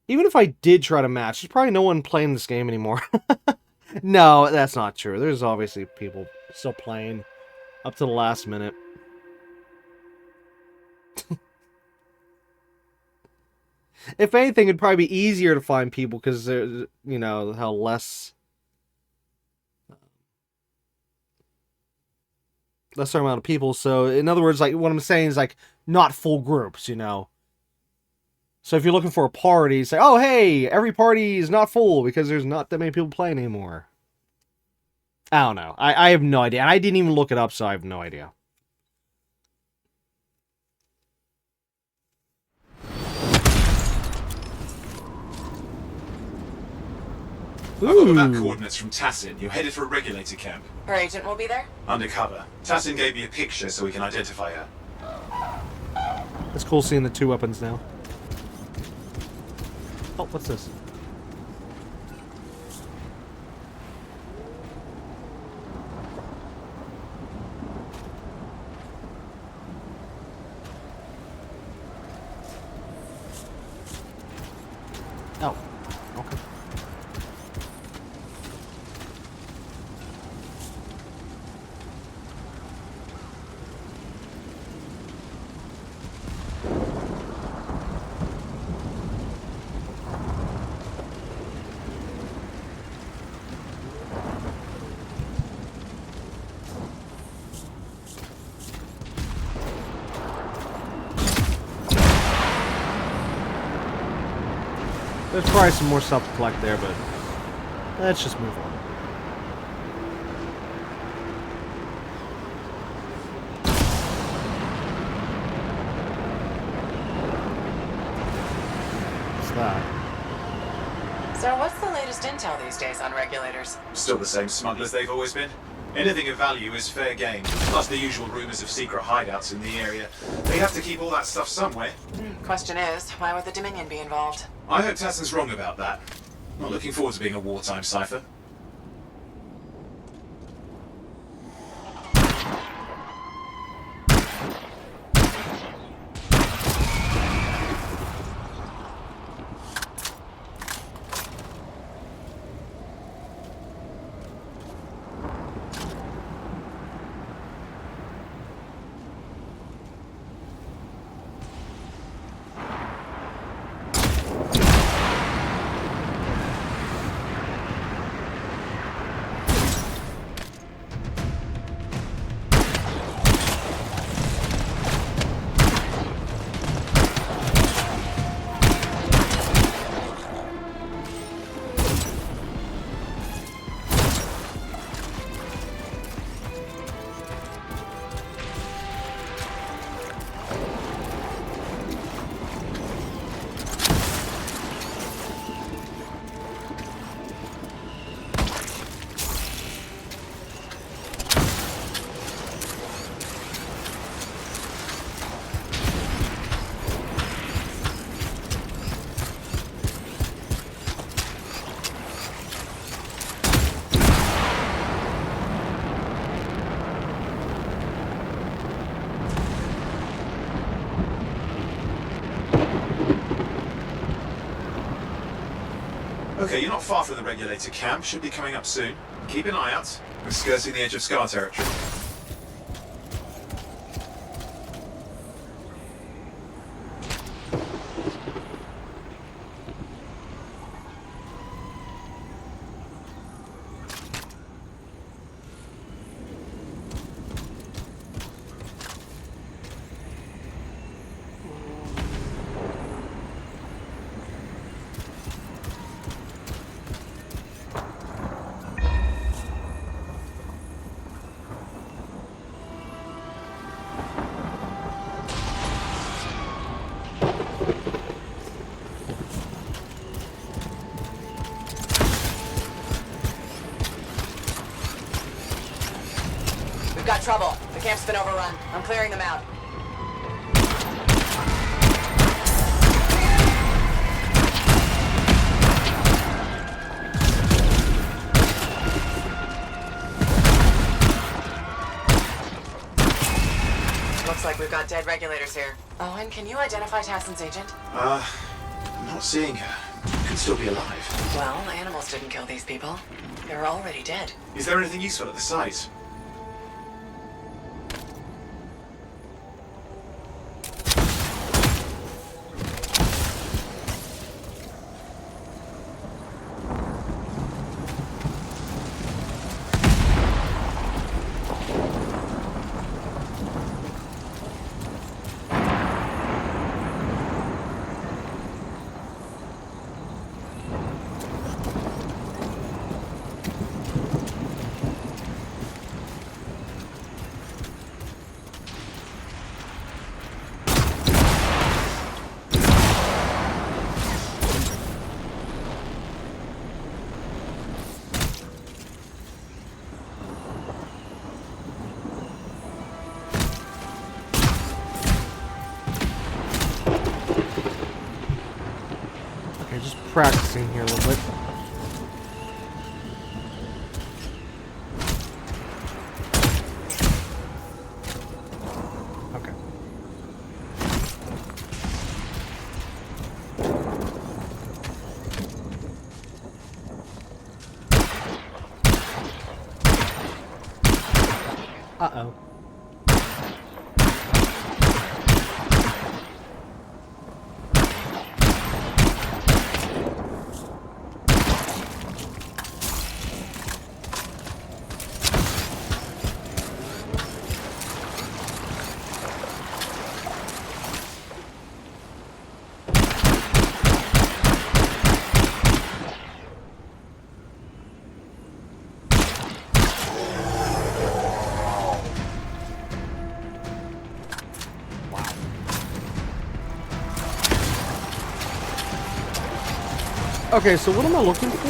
Even if I did try to match, there's probably no one playing this game anymore. No, that's not true. There's obviously people still playing up to the last minute. If anything, it'd probably be easier to find people because there's, how less lesser amount of people. So, in other words, like, what I'm saying is, like, not full groups, you know? So if you're looking for a party, say, oh, hey, every party is not full because there's not that many people playing anymore. I don't know. I have no idea. And I didn't even look it up, so I have no idea. I've got the map coordinates from Tassin. You're headed for a regulator camp. Her agent will be there? Undercover. Tassin gave me a picture so we can identify her. It's cool seeing the two weapons now. Oh, what's this? Oh, okay. There's probably some more stuff to collect there, but let's just move on. What's that? So what's the latest intel these days on regulators? Still the same smugglers they've always been. Anything of value is fair game, plus the usual rumors of secret hideouts in the area. They have to keep all that stuff somewhere. Question is, why would the Dominion be involved? I hope Tassin's wrong about that. Not looking forward to being a wartime cipher. Okay, you're not far from the regulator camp. Should be coming up soon. Keep an eye out. We're skirting the edge of Scar territory. We've got trouble. The camp's been overrun. I'm clearing them out. Looks like we've got dead regulators here. Owen, can you identify Tassin's agent? I'm not seeing her. Could still be alive. Well, animals didn't kill these people. They're already dead. Is there anything useful at the site? practicing here a little bit. Okay. Uh-oh. Okay, so what am I looking for?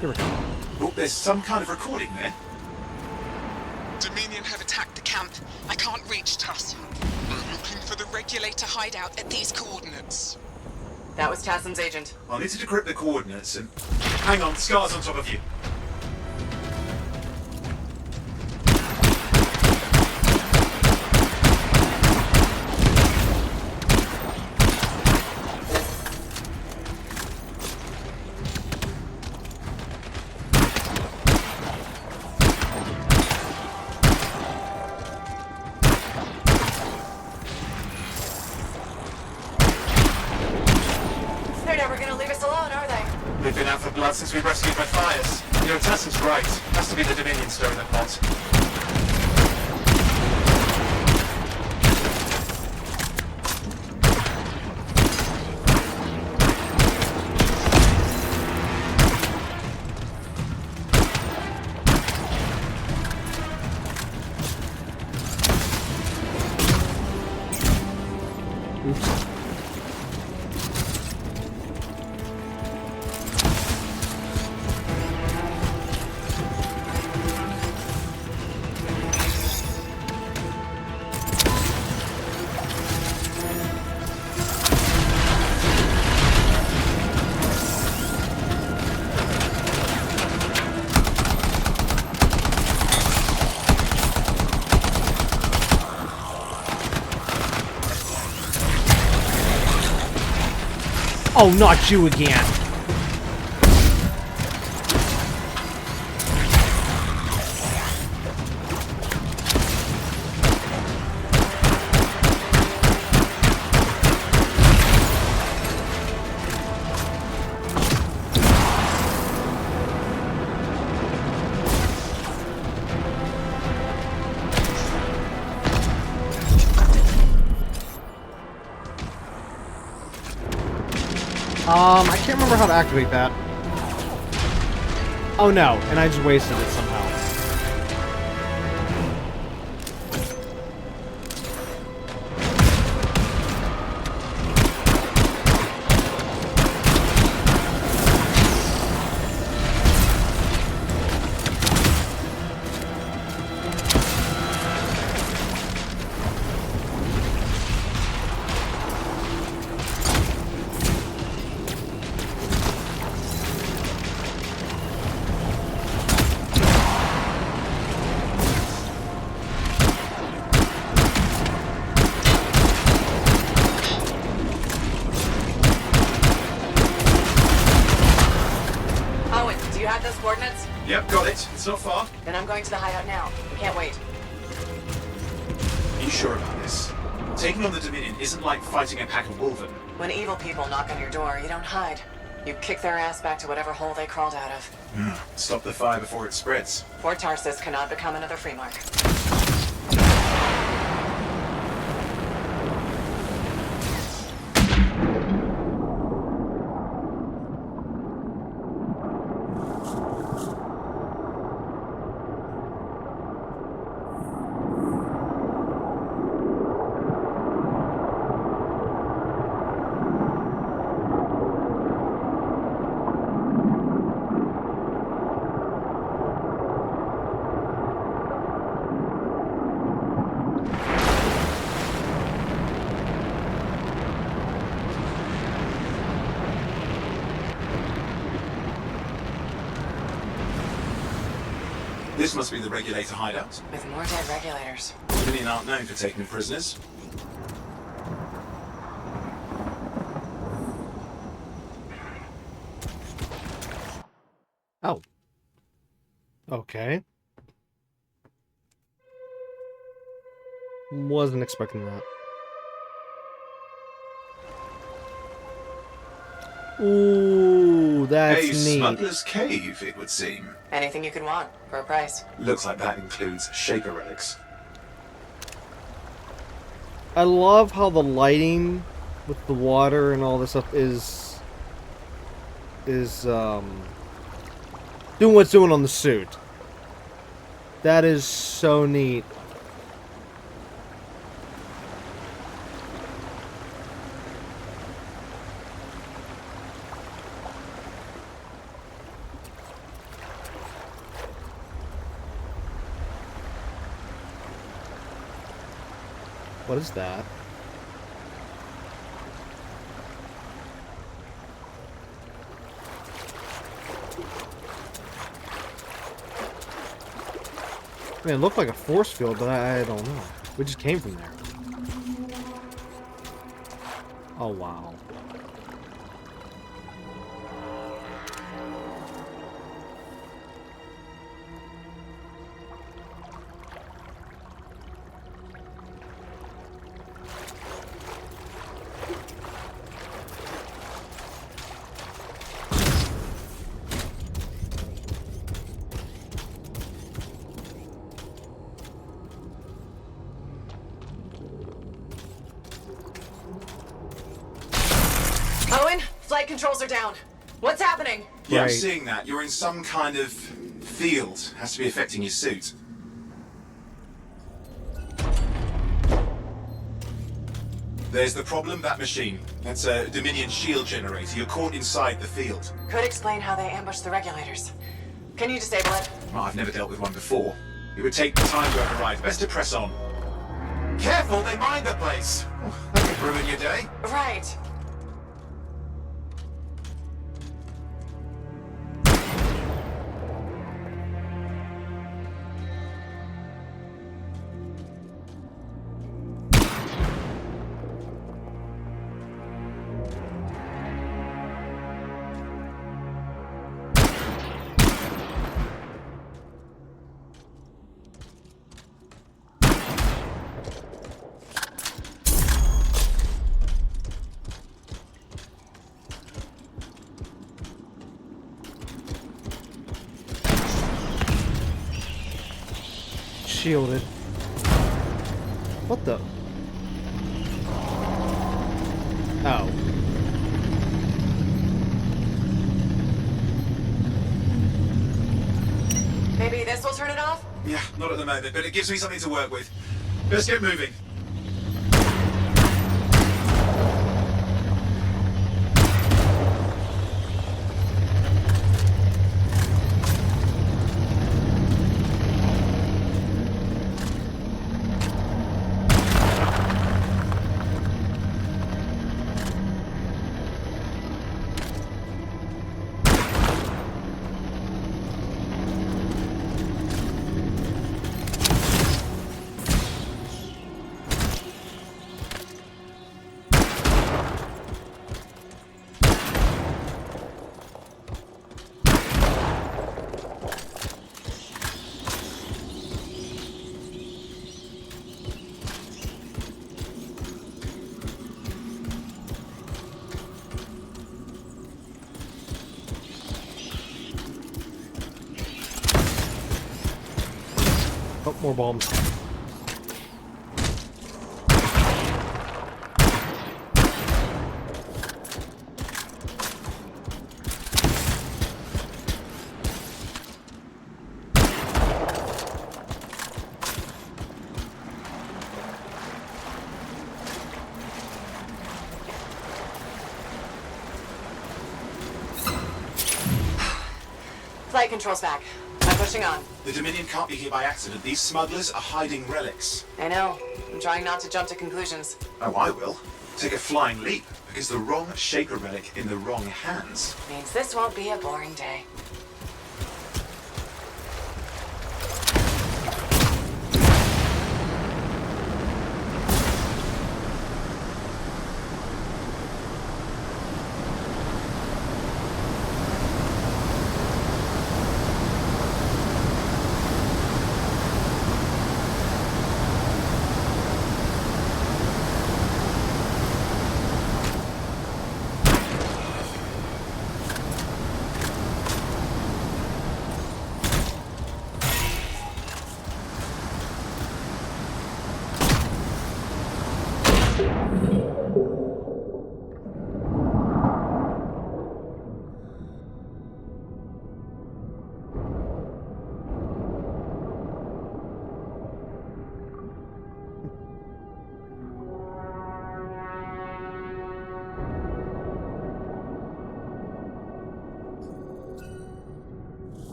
Here we go. Oh, there's some kind of recording there. Dominion have attacked the camp. I can't reach Tuss. I'm looking for the regulator hideout at these coordinates. That was Tassim's agent. I'll need to decrypt the coordinates and... Hang on, Scar's on top of you. They're never gonna leave us alone, are they? They've been out for blood since we rescued Matthias. You know, Tassim's right. Has to be the Dominion stirring the pot. Oops. Oh, not you again. I can't remember how to activate that. Oh no, and I just wasted it somehow. Coordinates? Yep, got it. It's not far. Then I'm going to the hideout now. We can't wait. Are you sure about this? Taking on the Dominion isn't like fighting a pack of wolven. When evil people knock on your door, you don't hide. You kick their ass back to whatever hole they crawled out of. Stop the fire before it spreads. Fort Tarsus cannot become another free mark. This must be the regulator hideout. With more dead regulators. The Dominion aren't known for taking prisoners. Oh. Okay. Wasn't expecting that. Ooh, that's A neat. smuggler's cave, it would seem. Anything you could want, for a price. Looks like that includes Shaper relics. I love how the lighting with the water and all this stuff is doing what's doing on the suit. That is so neat. What is that? I mean, it looked like a force field, but I don't know. We just came from there. Oh, wow. Owen, flight controls are down. What's happening? Yeah, I'm Right. seeing that. You're in some kind of field. Has to be affecting your suit. There's the problem, that machine. That's a Dominion shield generator. You're caught inside the field. Could explain how they ambushed the regulators. Can you disable it? Well, I've never dealt with one before. It would take time to override. Best to press on. Careful, they mine the place. Oh, that could ruin your day. Right. Shielded. What the? Oh. Maybe this will turn it off? Yeah, not at the moment, but it gives me something to work with. Let's get moving. Oh, more bombs. Flight controls back. I'm pushing on. The Dominion can't be here by accident. These smugglers are hiding relics. I know. I'm trying not to jump to conclusions. Oh, I will. Take a flying leap, because the wrong Shaper relic in the wrong hands. Means this won't be a boring day.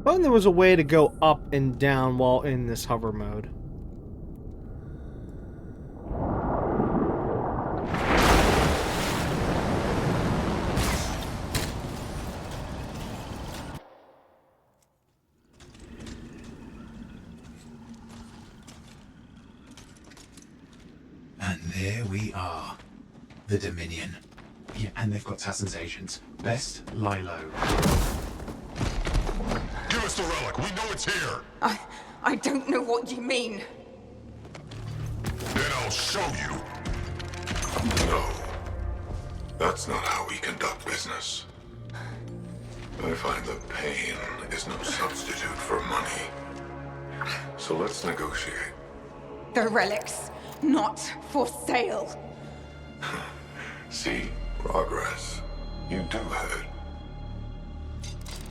But there was a way to go up and down while in this hover mode. And there we are. The Dominion. Yeah, and they've got Tassin's agent. Best lie low. Give us the relic. We know it's here. I don't know what you mean. Then I'll show you. No. That's not how we conduct business. I find that pain is no substitute for money. So let's negotiate. The relics, not for sale. See? Progress. You do have it.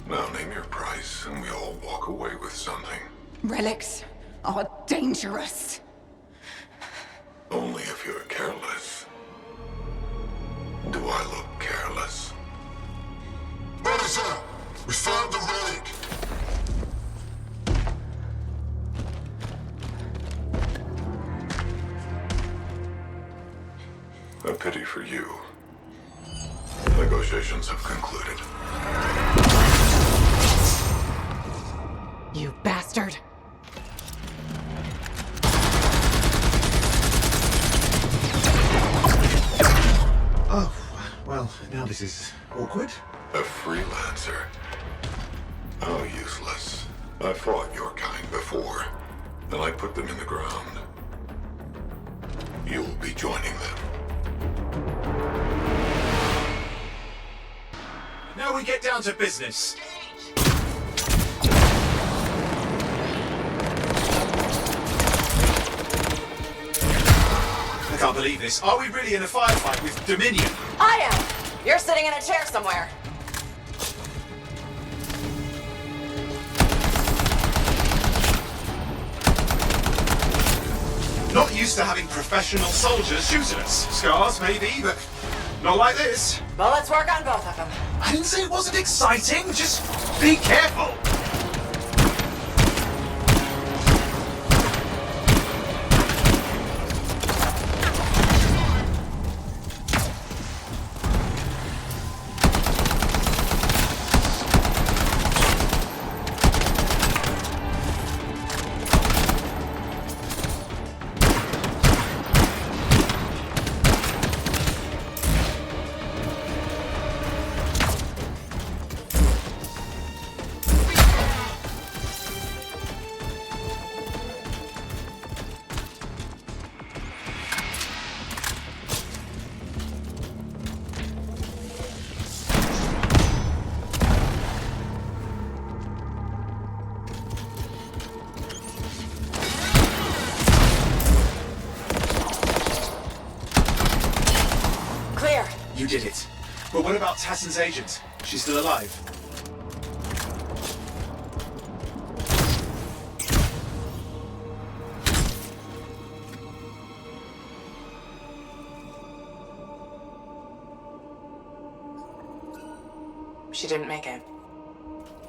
Now name your price, and we all walk away with something. Relics are dangerous. Only if you're careless. Do I look careless? Officer, we found the relic. A pity for you. Negotiations have concluded. You bastard. Oh, well, now this is awkward. A freelancer? How useless. I fought your kind before, and I put them in the ground. You'll be joining them. Now we get down to business. I can't believe this. Are we really in a firefight with Dominion? I am! You're sitting in a chair somewhere. Not used to having professional soldiers shoot at us. Scars, maybe, but not like this. Well, let's work on both of them. I didn't say it wasn't exciting. Just be careful. You did it. But what about Tassin's agent? She's still alive. She didn't make it.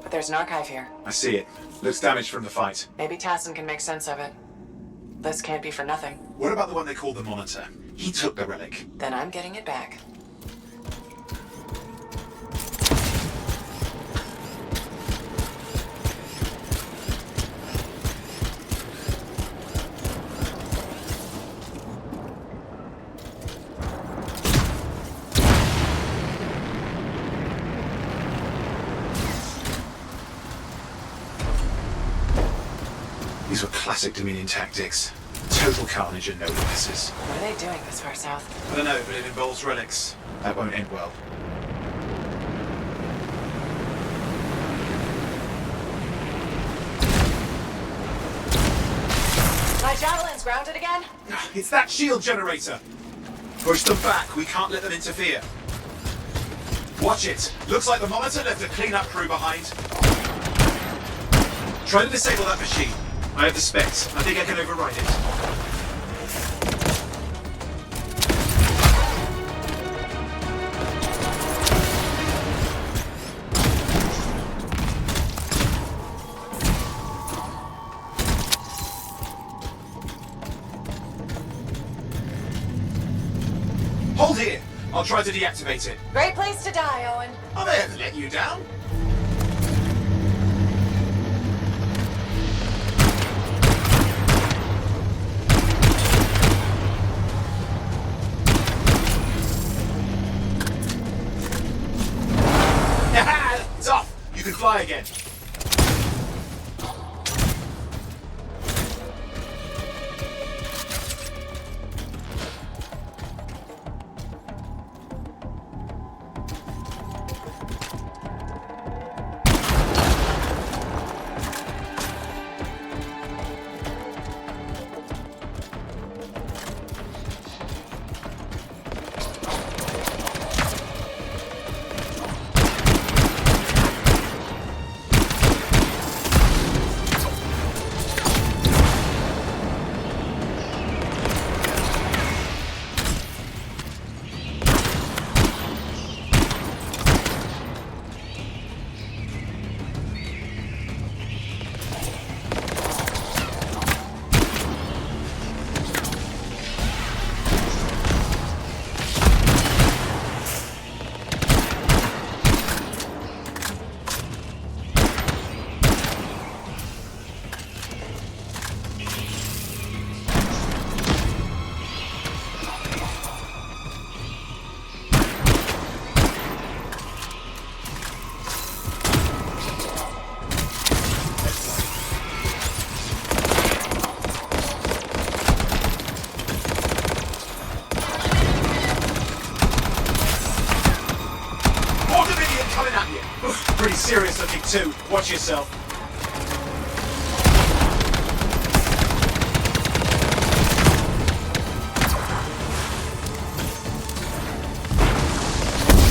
But there's an archive here. I see it. Looks damaged from the fight. Maybe Tassin can make sense of it. This can't be for nothing. What about the one they call the Monitor? He took the relic. Then I'm getting it back. These were classic Dominion tactics. Total carnage and no witnesses. What are they doing this far south? I don't know, but it involves relics. That won't end well. My javelin's grounded again? It's that shield generator. Push them back. We can't let them interfere. Watch it. Looks like the Monitor left a cleanup crew behind. Try to disable that machine. I have the specs. I think I can override it. Hold here. I'll try to deactivate it. Great place to die, Owen. I may have let you down. It's off. You can fly again. Pretty serious looking too. Watch yourself.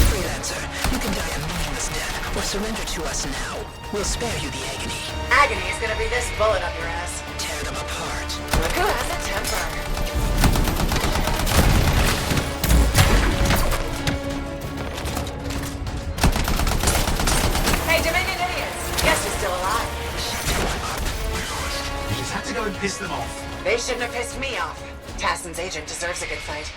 Freelancer, you can die a meaningless death or surrender to us now. We'll spare you the agony. Agony is gonna be this bullet up your ass. Tear them apart. Look who has a temper. Hey, Dominion idiots! Guess you're still alive. You just had to go and piss them off. They shouldn't have pissed me off. Tassin's agent deserves a good fight.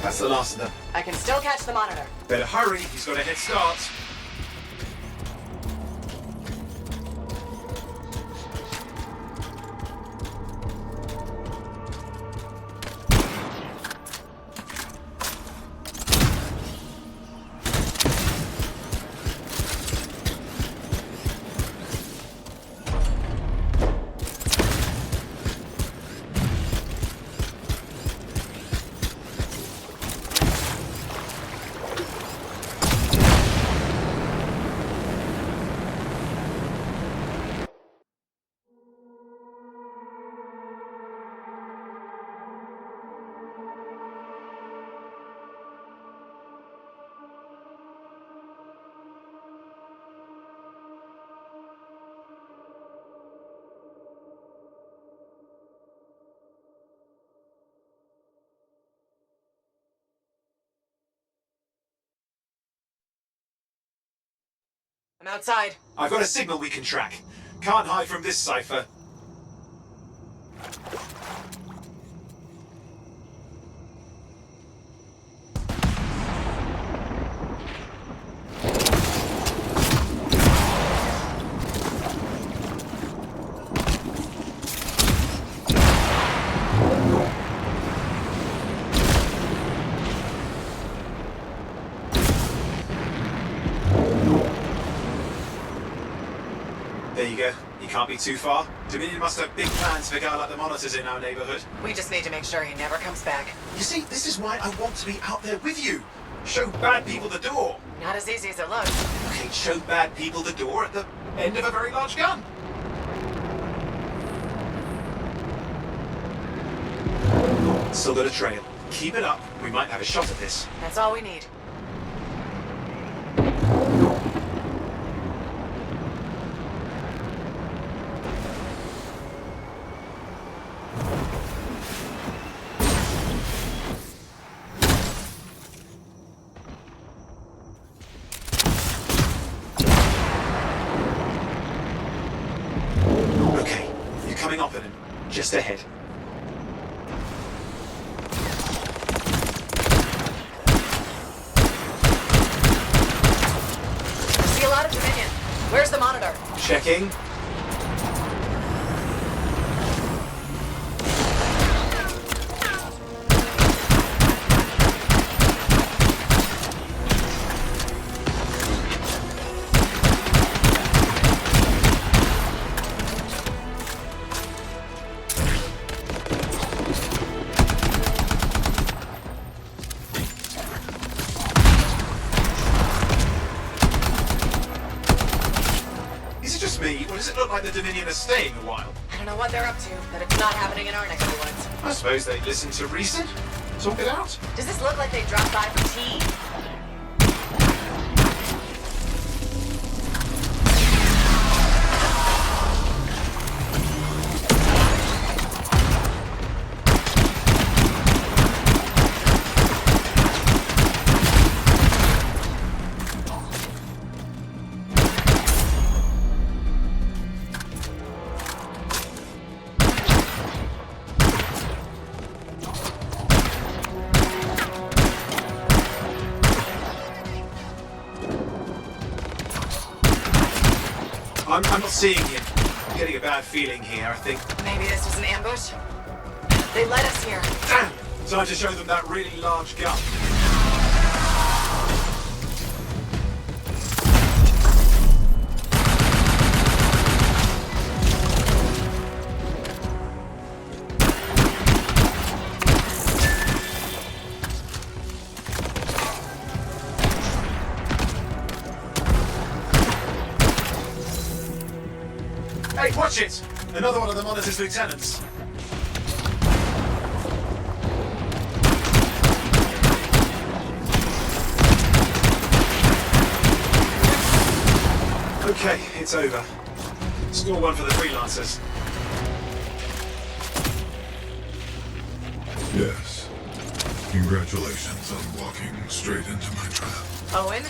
That's the last of them. I can still catch the monitor. Better hurry, he's got a head start. I'm outside. I've got a signal we can track. Can't hide from this cipher. There you go. You can't be too far. Dominion must have big plans for a guy like the monitors in our neighborhood. We just need to make sure he never comes back. You see, this is why I want to be out there with you. Show bad people the door. Not as easy as it looks. Okay, show bad people the door at the end of a very large gun. Still got a trail. Keep it up. We might have a shot at this. That's all we need. Okay, you're coming up on him. Just ahead. See a lot of Dominion. Where's the monitor? Checking. Is it just me, or does it look like the Dominion are staying a while? I don't know what they're up to, but it's not happening in our neck of the woods. I suppose they'd listen to reason. Talk it out. Does this look like they dropped by for tea? I'm not seeing him. I'm getting a bad feeling here, I think. Maybe this was an ambush? They led us here. Damn! Time to show them that really large gun. Hey, watch it! Another one of the monitor's lieutenants. Okay, it's over. Score one for the freelancers. Yes. Congratulations on walking straight into my trap. Owen?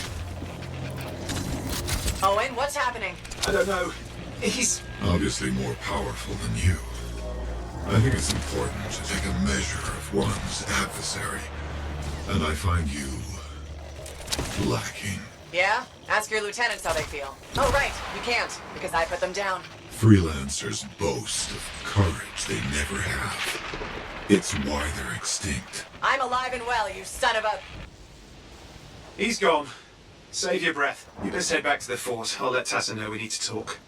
Owen, what's happening? I don't know. He's Obviously more powerful than you. I think it's important to take a measure of one's adversary. And I find you lacking. Yeah? Ask your lieutenants how they feel. Oh, right. You can't, because I put them down. Freelancers boast of courage they never have. It's why they're extinct. I'm alive and well, you son of a... He's gone. Save your breath. You best head back to the fort. I'll let Tassa know we need to talk.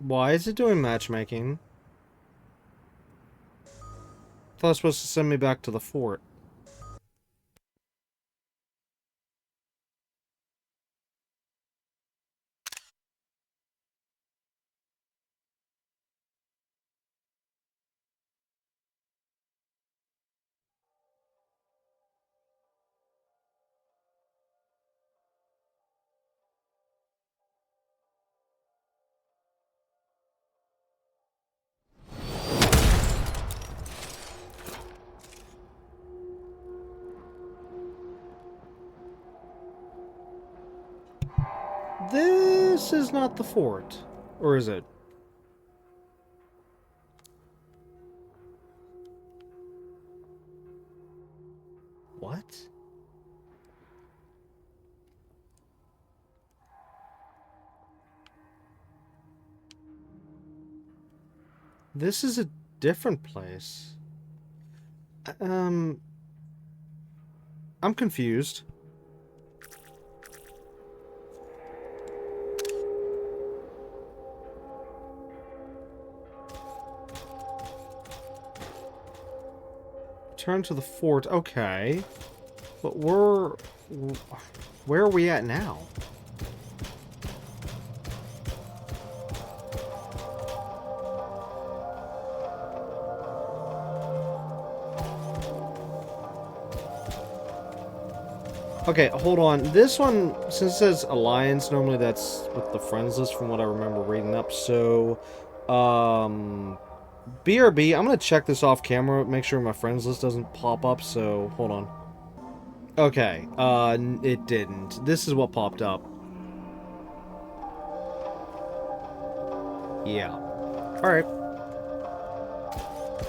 Why is it doing matchmaking? I thought it was supposed to send me back to the fort. This is not the fort. Or is it? What? This is a different place. I'm confused. Return to the fort. Okay. But where are we at now? Okay, hold on. This one, since it says Alliance, normally that's with the friends list from what I remember reading up. So, BRB, I'm going to check this off camera, make sure my friends list doesn't pop up, so hold on. Okay, it didn't. This is what popped up. Yeah. Alright.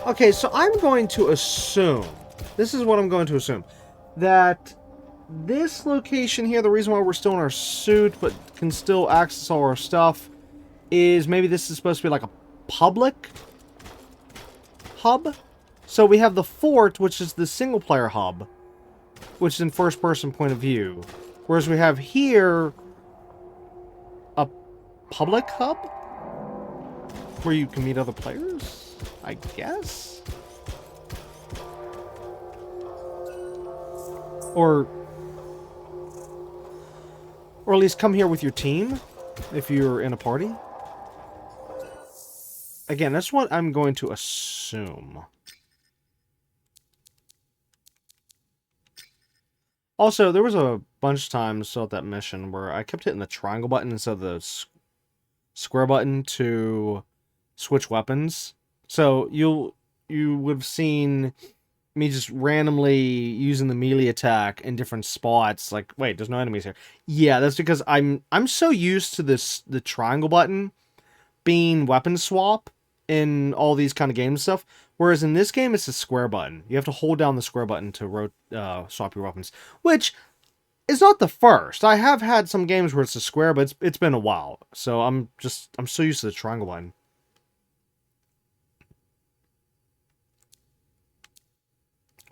Okay, so I'm going to assume, this is what I'm going to assume, that this location here, the reason why we're still in our suit, but can still access all our stuff, is maybe this is supposed to be like a public hub. So we have the fort, which is the single-player hub, which is in first-person point of view. Whereas we have here a public hub, where you can meet other players, I guess? Or at least come here with your team, if you're in a party. Again, that's what I'm going to assume. Also, there was a bunch of times throughout that mission where I kept hitting the triangle button instead of the square button to switch weapons. So you would have seen me just randomly using the melee attack in different spots. Like, wait, there's no enemies here. Yeah, that's because I'm so used to the triangle button being weapon swap in all these kind of game stuff. Whereas in this game, it's a square button. You have to hold down the square button to swap your weapons, which is not the first. I have had some games where it's a square, but it's been a while. So I'm so used to the triangle button.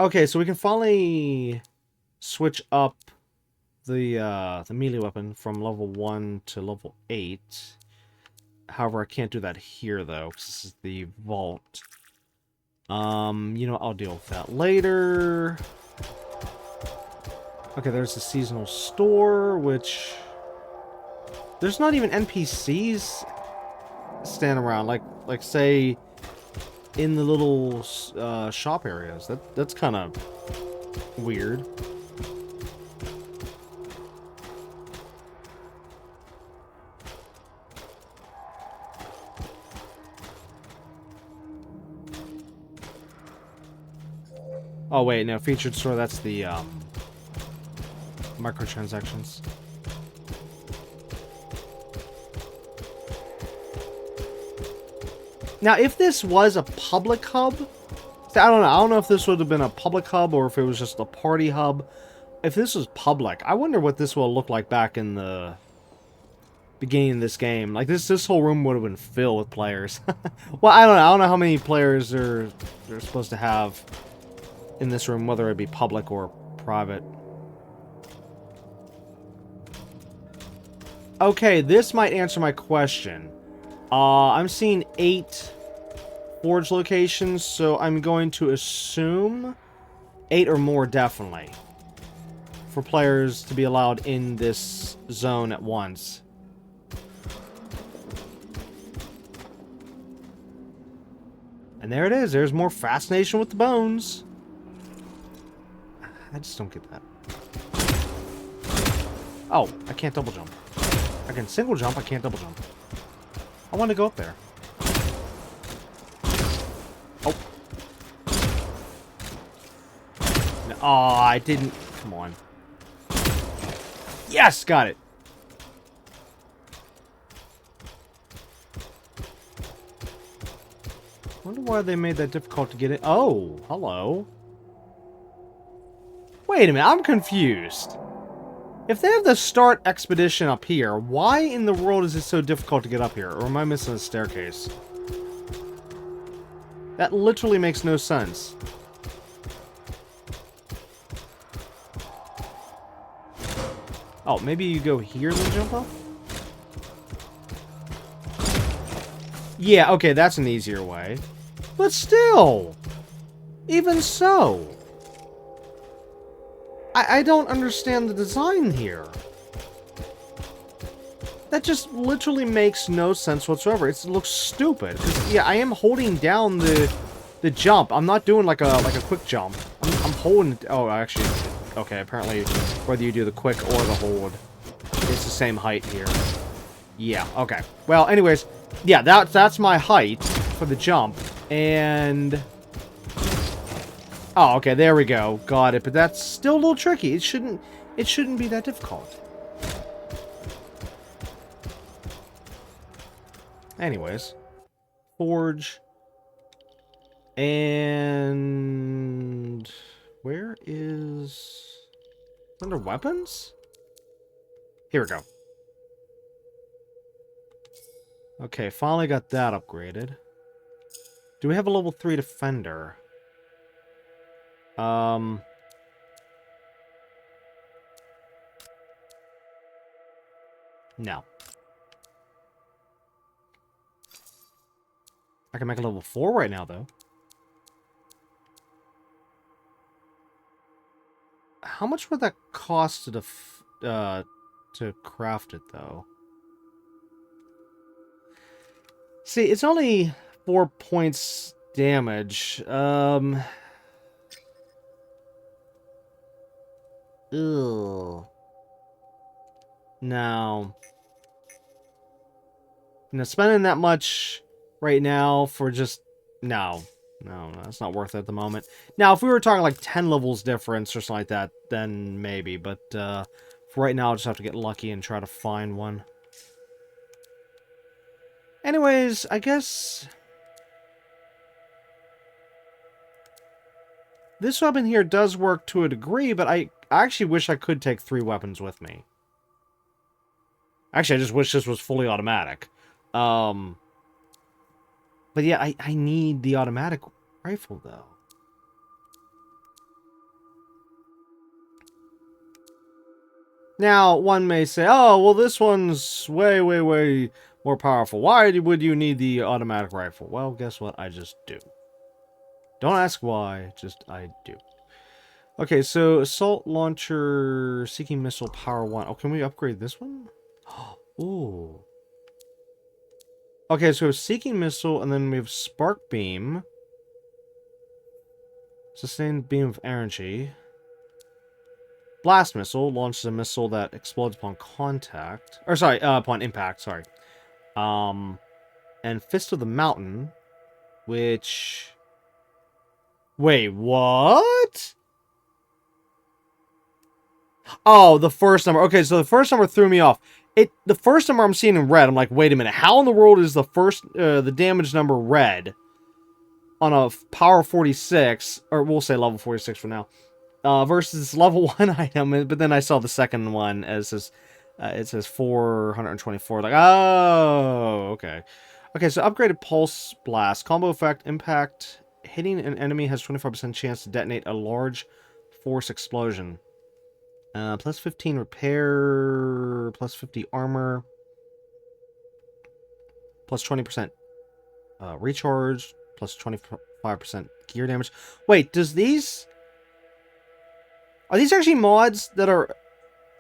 Okay, so we can finally switch up the melee weapon from level 1 to level 8. However, I can't do that here, though, because this is the vault. You know, I'll deal with that later. Okay, there's the seasonal store, which... There's not even NPCs standing around, like say, in the little shop areas. That's kind of weird. Oh wait, no, featured store, that's the microtransactions. Now, if this was a public hub, I don't know if this would have been a public hub or if it was just a party hub. If this was public, I wonder what this will look like back in the beginning of this game. Like, this whole room would have been filled with players. Well, I don't know how many players they're supposed to have in this room, whether it be public or private. Okay, this might answer my question. I'm seeing 8 forge locations, so I'm going to assume 8 or more, definitely, for players to be allowed in this zone at once. And there it is. There's more fascination with the bones. I just don't get that. Oh, I can't double jump. I can single jump, I can't double jump. I want to go up there. Oh. No, oh, I didn't. Come on. Yes, got it. Wonder why they made that difficult to get in. Oh, hello. Wait a minute, I'm confused. If they have the start expedition up here, why in the world is it so difficult to get up here? Or am I missing a staircase? That literally makes no sense. Oh, maybe you go here then jump up? Yeah, okay, that's an easier way. But still! Even so! I don't understand the design here. That just literally makes no sense whatsoever. It looks stupid. 'Cause, yeah, I am holding down the jump. I'm not doing like a quick jump. I'm holding. Oh, actually, okay. Apparently, whether you do the quick or the hold, it's the same height here. Yeah. Okay. Well, anyways, yeah. That's my height for the jump, and. Oh, okay, there we go. Got it, but that's still a little tricky. It shouldn't be that difficult. Anyways. Forge. And... where is... under weapons? Here we go. Okay, finally got that upgraded. Do we have a level 3 defender? No. I can make a level 4 right now, though. How much would that cost to craft it, though? See, it's only 4 points damage. Ugh. No. Spending that much right now for just... No, it's not worth it at the moment. Now, if we were talking like 10 levels difference or something like that, then maybe. But for right now, I'll just have to get lucky and try to find one. Anyways, I guess... this weapon here does work to a degree, but I actually wish I could take 3 weapons with me. Actually, I just wish this was fully automatic. But yeah, I need the automatic rifle, though. Now, one may say, oh, well, this one's way, way, way more powerful. Why would you need the automatic rifle? Well, guess what? I just do. Don't ask why, just I do. Okay, so assault launcher, seeking missile, power 1. Oh, can we upgrade this one? Ooh. Okay, so seeking missile, and then we have spark beam. Sustained beam of energy. Blast missile launches a missile that explodes upon contact. Or sorry, upon impact, sorry. And Fist of the Mountain, which... wait, what? Oh, the first number. Okay, so the first number threw me off. The first number I'm seeing in red, I'm like, wait a minute. How in the world is the first, the damage number red on a power 46, or we'll say level 46 for now, versus level 1 item, but then I saw the second one as says, it says 424. Like, oh, okay. Okay, so upgraded pulse blast. Combo effect, impact. Hitting an enemy has 25% chance to detonate a large force explosion. Plus 15 repair, plus 50 armor. plus 20% recharge, plus 25% gear damage. Wait, does these... Are these actually mods that are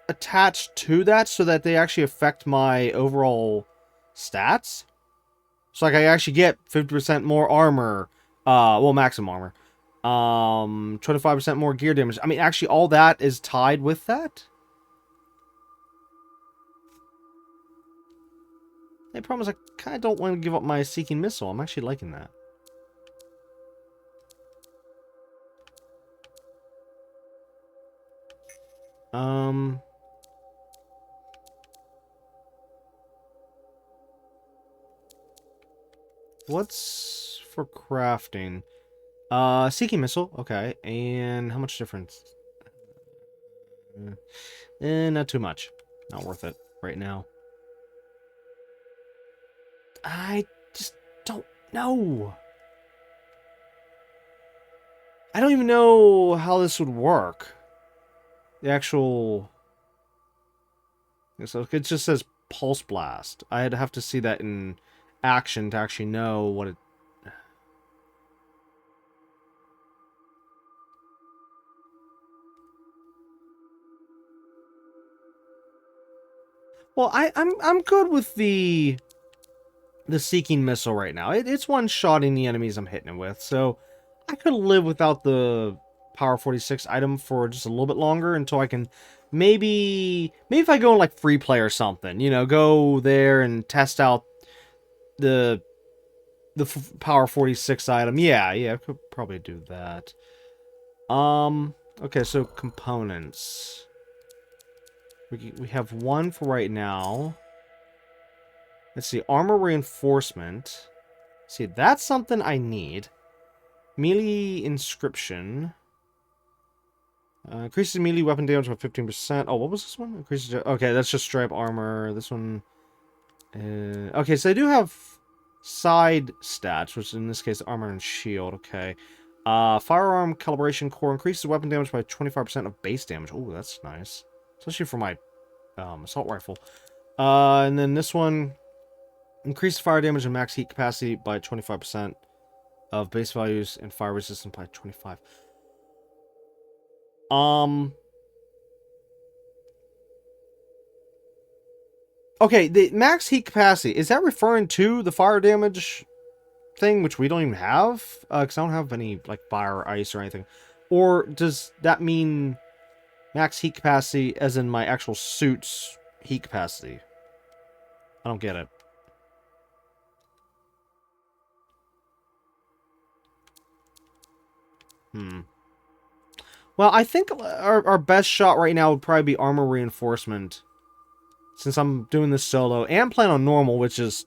attached to that so that they actually affect my overall stats? So like I actually get 50% more armor, well, maximum armor. 25% more gear damage. I mean, actually all that is tied with that? The problem is I kind of don't want to give up my Seeking Missile. I'm actually liking that. What's for crafting? Seeking Missile, okay. And how much difference? Not too much. Not worth it right now. I just don't know. I don't even know how this would work. The actual... So it just says Pulse Blast. I'd have to see that in action to actually know what it... Well, I'm good with the Seeking Missile right now. It's one-shotting the enemies I'm hitting it with, so I could live without the Power 46 item for just a little bit longer until I can maybe if I go in like free play or something, you know, go there and test out the Power 46 item. Yeah, I could probably do that. Okay, so components. We have one for right now. Let's see, armor reinforcement. See, that's something I need. Melee inscription. Increases melee weapon damage by 15%. Oh, what was this one? Increases... Okay, that's just straight up armor. This one... okay, so they do have side stats, which in this case, armor and shield. Okay. Firearm calibration core increases weapon damage by 25% of base damage. Oh, that's nice. Especially for my assault rifle. And then this one... Increase fire damage and max heat capacity by 25% of base values and fire resistance by 25. Okay, the max heat capacity, is that referring to the fire damage thing, which we don't even have? Because I don't have any, like, fire or ice or anything. Or does that mean max heat capacity as in my actual suit's heat capacity? I don't get it. Well, I think our best shot right now would probably be armor reinforcement. Since I'm doing this solo. And playing on normal, which is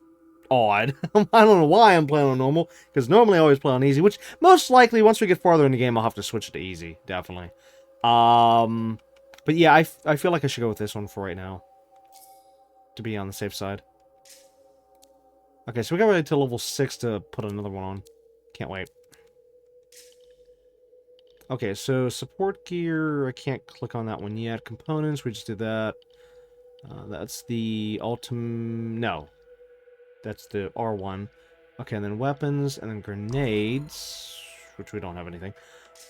odd. I don't know why I'm playing on normal. Because normally I always play on easy. Which, most likely, once we get farther in the game, I'll have to switch to easy. Definitely. But yeah, I feel like I should go with this one for right now. To be on the safe side. Okay, so we got ready to level 6 to put another one on. Can't wait. Okay, so support gear, I can't click on that one yet. Components, we just did that. That's the no. That's the R1. Okay, and then weapons, and then grenades, which we don't have anything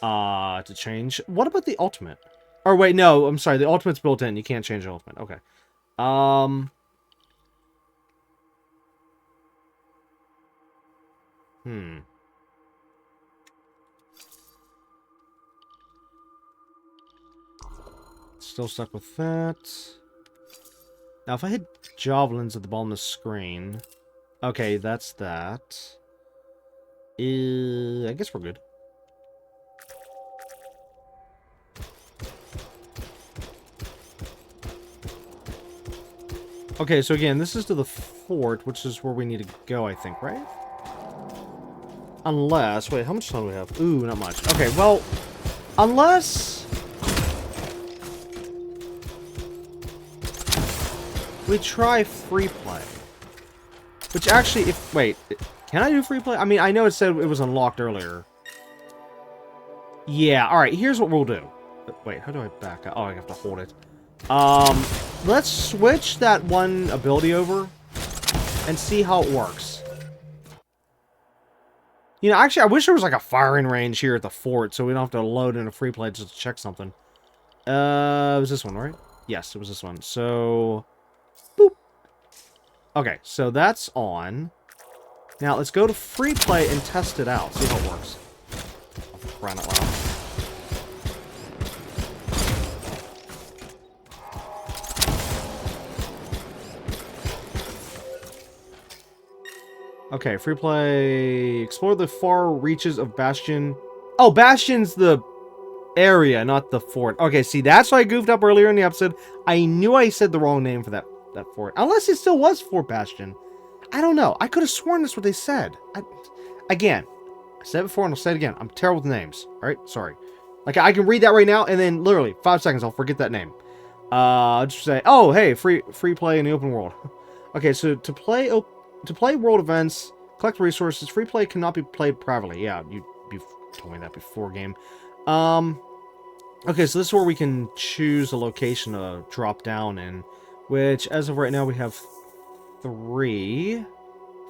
to change. What about the ultimate? Or wait, no, I'm sorry, the ultimate's built in. You can't change the ultimate. Okay. Still stuck with that. Now, if I hit javelins at the bottom of the screen... Okay, that's that. I guess we're good. Okay, so again, this is to the fort, which is where we need to go, I think, right? Unless... Wait, how much time do we have? Ooh, not much. Okay, well... Unless... we try free play. Which actually, if... Wait, can I do free play? I mean, I know it said it was unlocked earlier. Yeah, alright, here's what we'll do. Wait, how do I back up? Oh, I have to hold it. Let's switch that one ability over. and see how it works. You know, actually, I wish there was like a firing range here at the fort, so we don't have to load in a free play just to check something. It was this one, right? Yes, it was this one. So, boop. Okay, so that's on. Now, let's go to free play and test it out. See how it works. Oh, crying out loud. Okay, free play. Explore the far reaches of Bastion. Oh, Bastion's the area, not the fort. Okay, see, that's why I goofed up earlier in the episode. I knew I said the wrong name for that fort. Unless it still was Fort Bastion. I don't know. I could have sworn that's what they said. Again, I said it before and I'll say it again. I'm terrible with names. Alright? Sorry. Like, I can read that right now and then literally 5 seconds I'll forget that name. I'll just say, oh, hey, free play in the open world. Okay, so to play world events, collect resources, free play cannot be played privately. Yeah, you've told me that before, game. Okay, so this is where we can choose a location to drop down in, which, as of right now, we have 3,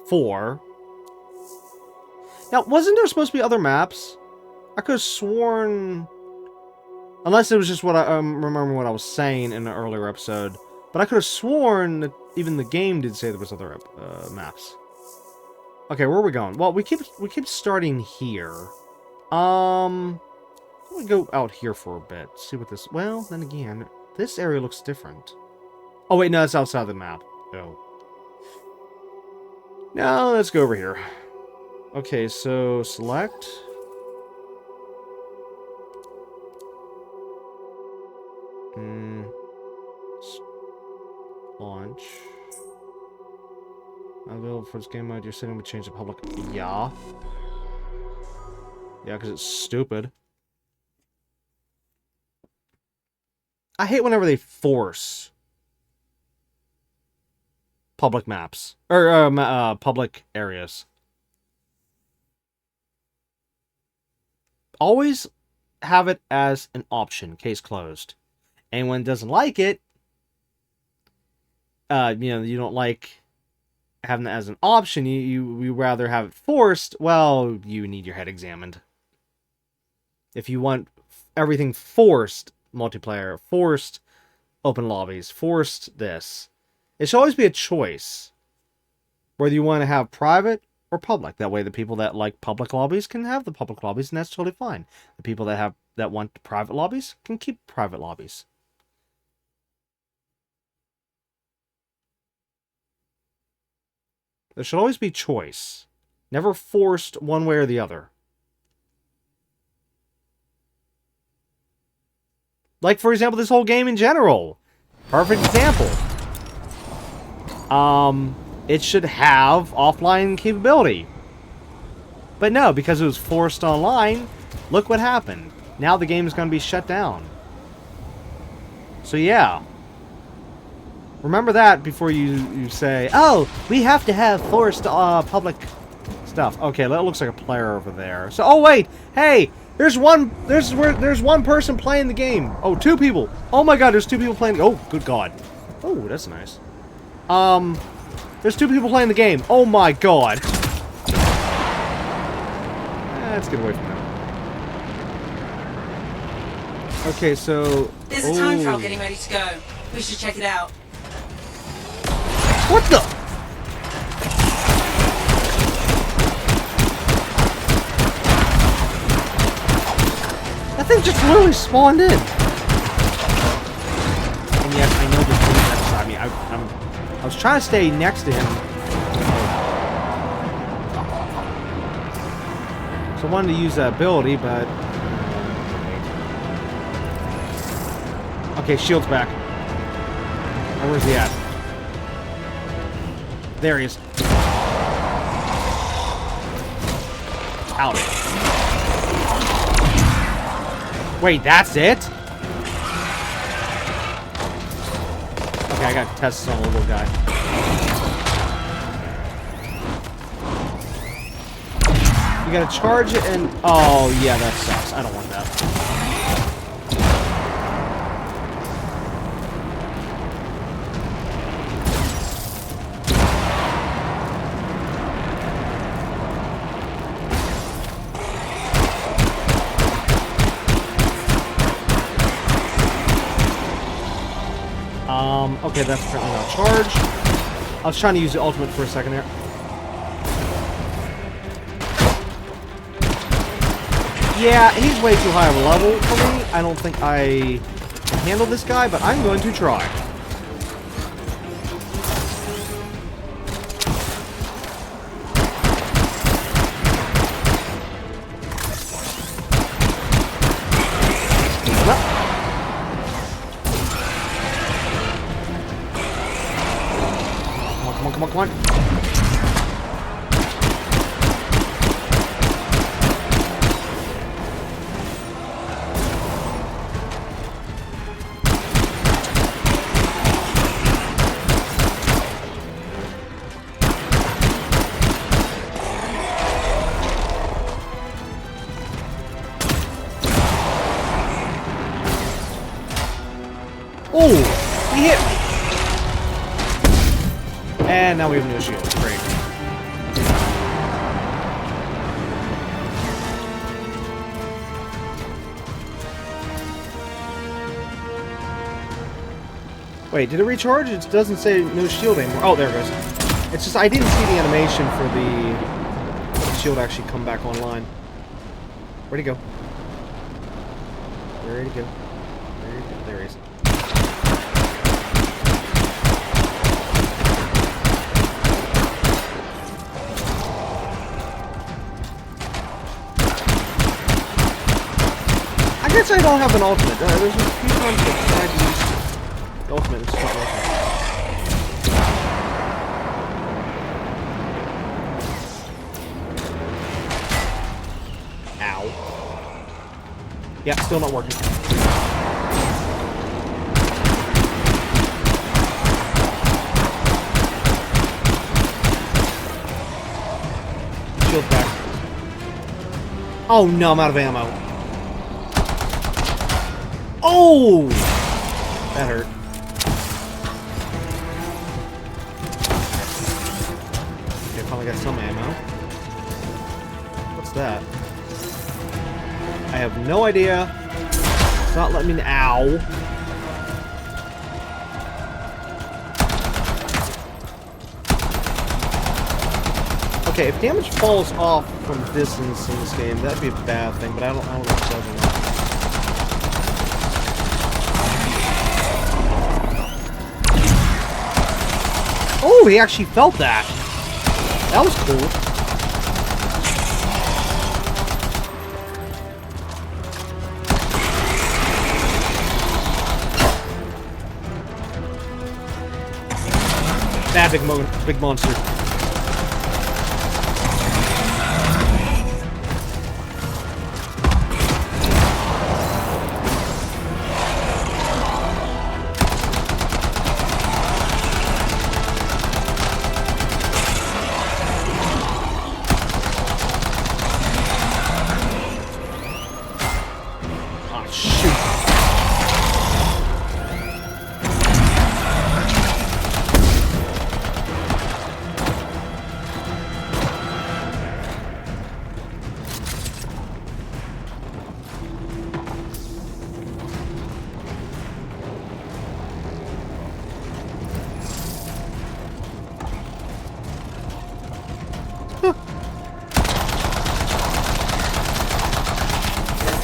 4. Now, wasn't there supposed to be other maps? I could have sworn... Unless it was just what I remember what I was saying in an earlier episode. But I could have sworn that even the game did say there was other maps. Okay, where are we going? Well, we keep starting here. We go out here for a bit. See what this... Well, then again, this area looks different. Oh, wait, no, that's outside the map. Oh. Now, let's go over here. Okay, so select... Launch. Available for this game mode, your setting would change the public. Yeah. Yeah, because it's stupid. I hate whenever they force public maps. Or, public areas. Always have it as an option. Case closed. Anyone doesn't like it, you know, you don't like having it as an option, you rather have it forced, well, you need your head examined. If you want everything forced multiplayer, forced open lobbies, forced this, it should always be a choice. Whether you want to have private or public. That way the people that like public lobbies can have the public lobbies, and that's totally fine. The people that want private lobbies can keep private lobbies. There should always be choice. Never forced one way or the other. Like, for example, this whole game in general. Perfect example. It should have offline capability. But no, because it was forced online, look what happened. Now the game is going to be shut down. So yeah. Remember that before you say, oh, we have to have forced public stuff. Okay, that looks like a player over there. So, oh wait, hey, there's one person playing the game. Oh, 2 people. Oh my god, there's 2 people playing. Oh, good god. Oh, that's nice. There's 2 people playing the game. Oh my god. Let's get away from them. Okay, so... There's a time trial getting ready to go. We should check it out. What the? That thing just literally spawned in. And yes, I know the thing that's beside me. I was trying to stay next to him. So I wanted to use that ability, but... Okay, shield's back. Oh, where's he at? There he is. Out. Wait, that's it? Okay, I got tests on the little guy. You gotta charge it and... Oh, yeah, that sucks. I don't want that. Okay, that's apparently not charged. I was trying to use the ultimate for a second there. Yeah, he's way too high of a level for me. I don't think I can handle this guy, but I'm going to try. Come on, come on. Oh, he hit me. And now we have no shield. Great. Wait, did it recharge? It doesn't say no shield anymore. Oh, there it goes. It's just I didn't see the animation for the shield actually come back online. Where'd he go? Where'd he go? Where'd he go? There he is. I guess I don't have an ultimate. There's a few times that I tried to use the ultimate. It's not working. Ow. Yeah, still not working. Shield back. Oh no, I'm out of ammo. Oh! That hurt. Okay, finally got some ammo. What's that? I have no idea. It's not letting me... Ow! Okay, if damage falls off from distance in this game, that'd be a bad thing, but I don't know if it does or not. Oh, he actually felt that. That was cool. Bad big monster.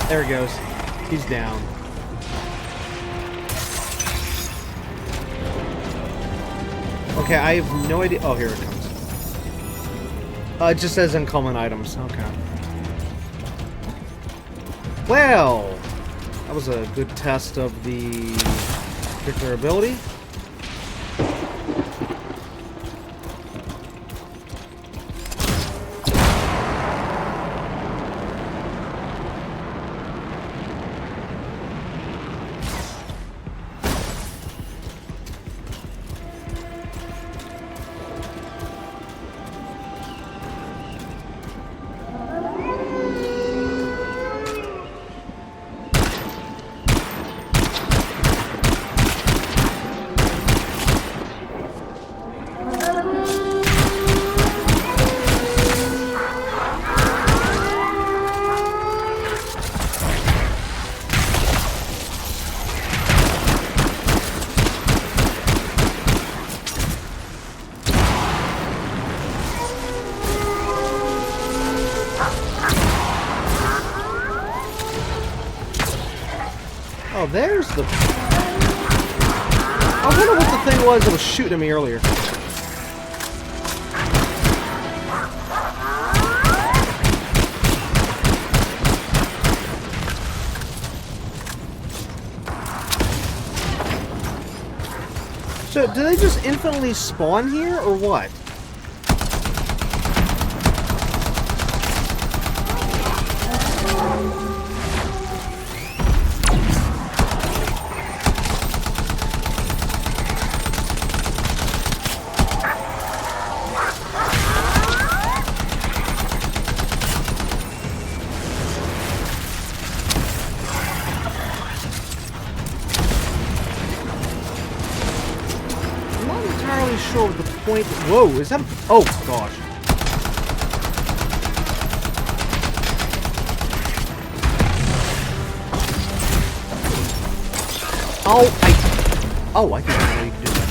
There he goes. He's down. Okay, I have no idea. Oh, here it comes. It just says uncommon items. Okay. Well, that was a good test of the particular ability. Oh, there's the... I wonder what the thing was that was shooting at me earlier. So, do they just infinitely spawn here, or what? Sure what the point. Whoa, is that? Oh gosh. Oh, I think I know you can do that.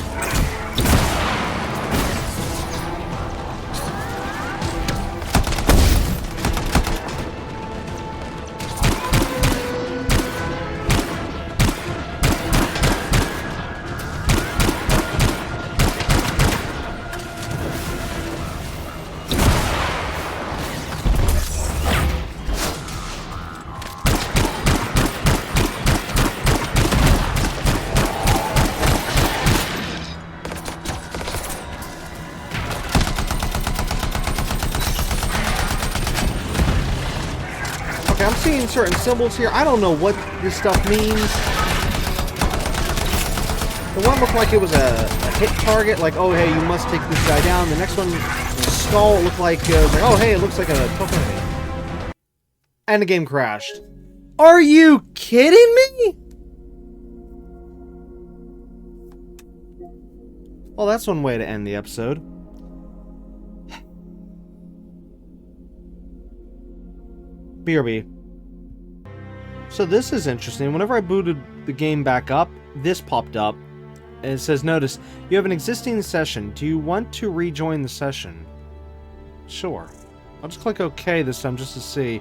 I'm seeing certain symbols here. I don't know what this stuff means. The one looked like it was a hit target, like, oh, hey, you must take this guy down. The next one, the skull, looked like, oh, hey, it looks like a tough enemy. And the game crashed. Are you kidding me? Well, that's one way to end the episode. BRB. So this is interesting. Whenever I booted the game back up, this popped up. And it says, notice, you have an existing session. Do you want to rejoin the session? Sure. I'll just click OK this time just to see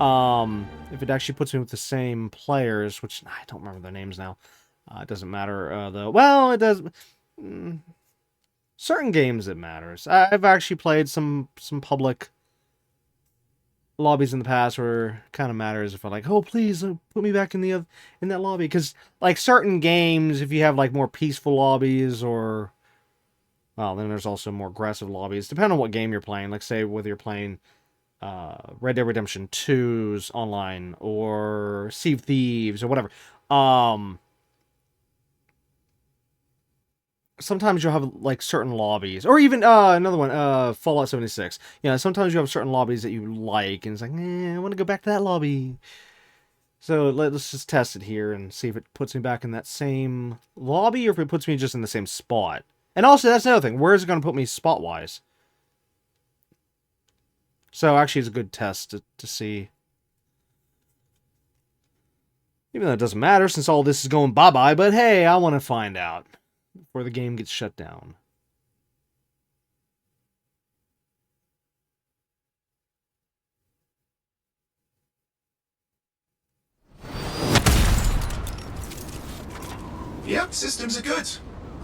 if it actually puts me with the same players, which I don't remember their names now. It doesn't matter, though. Well, it does. Certain games it matters. I've actually played some public lobbies in the past where it kind of matters if I'm like, oh, please put me back in that lobby, because like certain games, if you have like more peaceful lobbies, or well, then there's also more aggressive lobbies, depending on what game you're playing. Like say whether you're playing Red Dead Redemption 2's online or Sea of Thieves or whatever. Sometimes you'll have like certain lobbies, or even another one, Fallout 76. Yeah, sometimes you have certain lobbies that you like, and it's like, I want to go back to that lobby. So let's just test it here and see if it puts me back in that same lobby, or if it puts me just in the same spot. And also, that's another thing. Where is it going to put me spot-wise? So actually, it's a good test to see. Even though it doesn't matter, since all this is going bye-bye, but hey, I want to find out before the game gets shut down. Yep, systems are good.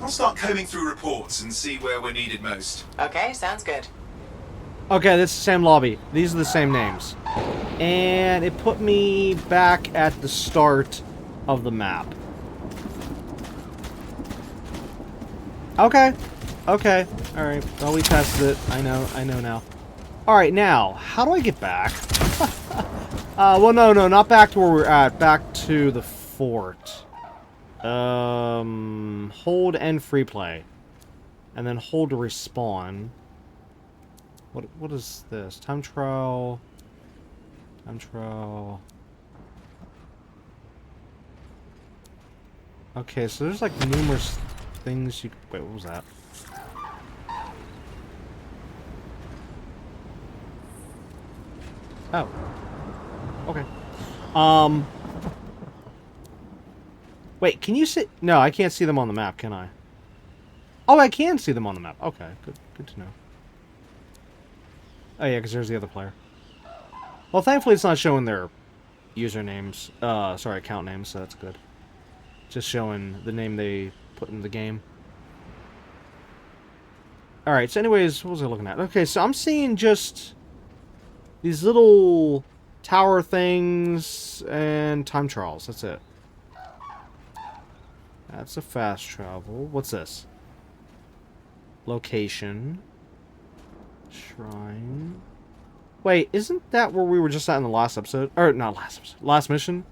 I'll start combing through reports and see where we're needed most. Okay, sounds good. Okay, this is the same lobby. These are the same names. And it put me back at the start of the map. Okay. Okay. Alright. Well, we tested it. I know now. Alright, now, how do I get back? Well, no, not back to where we're at. Back to the fort. Hold and free play. And then hold to respawn. What is this? Time trial. Time trial. Okay, so there's like numerous things you... Wait, what was that? Oh. Okay. Wait, can you see... No, I can't see them on the map, can I? Oh, I can see them on the map. Okay, good to know. Oh yeah, because there's the other player. Well, thankfully it's not showing their usernames. Sorry, account names, so that's good. Just showing the name they put in the game. Alright, so anyways, what was I looking at? Okay, so I'm seeing just these little tower things and time trials. That's it. That's a fast travel. What's this? Location. Shrine. Wait, isn't that where we were just at in the last episode? Or, not last episode. Last mission?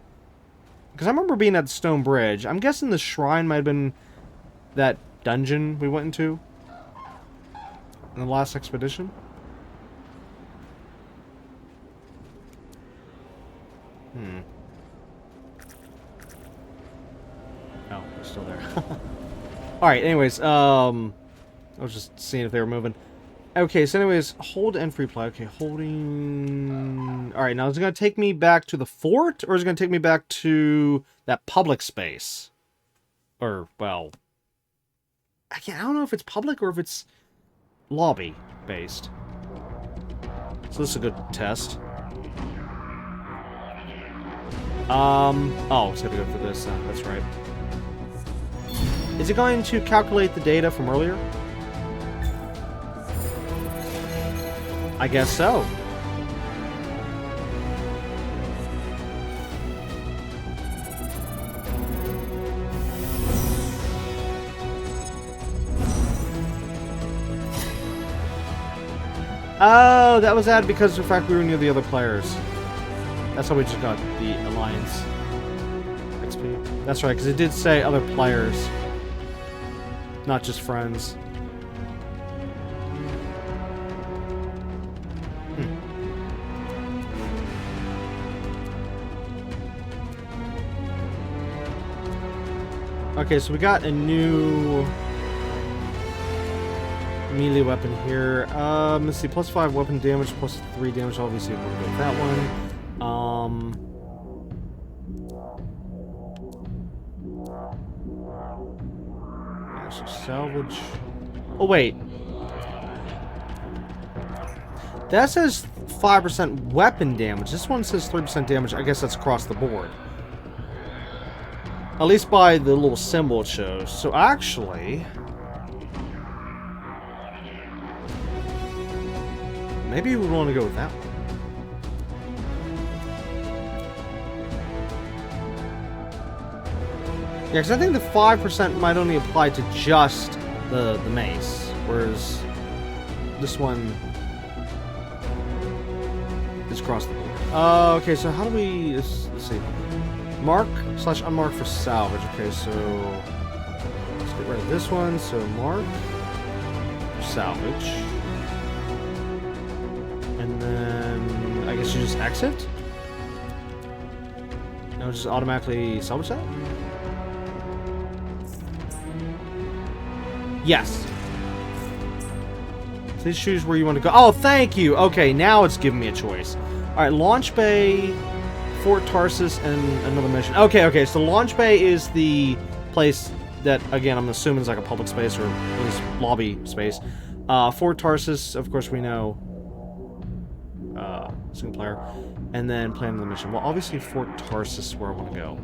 Because I remember being at the Stone Bridge. I'm guessing the shrine might have been that dungeon we went into in the last expedition. Oh, they're still there. Alright, anyways, I was just seeing if they were moving. Okay, so anyways, hold and free play. Okay, holding... Alright, now is it going to take me back to the fort, or is it going to take me back to that public space? Or, well... I don't know if it's public or if it's lobby-based. So this is a good test. Oh, it's going to go for this, that's right. Is it going to calculate the data from earlier? I guess so. Oh, that was added because of the fact we were near the other players. That's how we just got the Alliance XP. That's right, because it did say other players, not just friends. Okay, so we got a new melee weapon here. Let's see, +5 weapon damage, +3 damage. Obviously, we're gonna go with that one. Yeah, so salvage. Oh wait, that says 5% weapon damage. This one says 3% damage. I guess that's across the board. At least by the little symbol it shows. So actually... maybe we want to go with that one. Yeah, because I think the 5% might only apply to just the mace. Whereas this one is across the board. Okay, so how do we... let's see. Mark/unmark for salvage. Okay, so let's get rid of this one. So mark for salvage. And then I guess you just exit? No, just automatically salvage that? Yes. Please choose where you want to go. Oh, thank you! Okay, now it's giving me a choice. Alright, Launch Bay, Fort Tarsus, and another mission. Okay, so Launch Bay is the place that, again, I'm assuming is like a public space, or at least lobby space. Fort Tarsus, of course, we know. Single player. And then plan the mission. Well, obviously Fort Tarsus is where I want to go.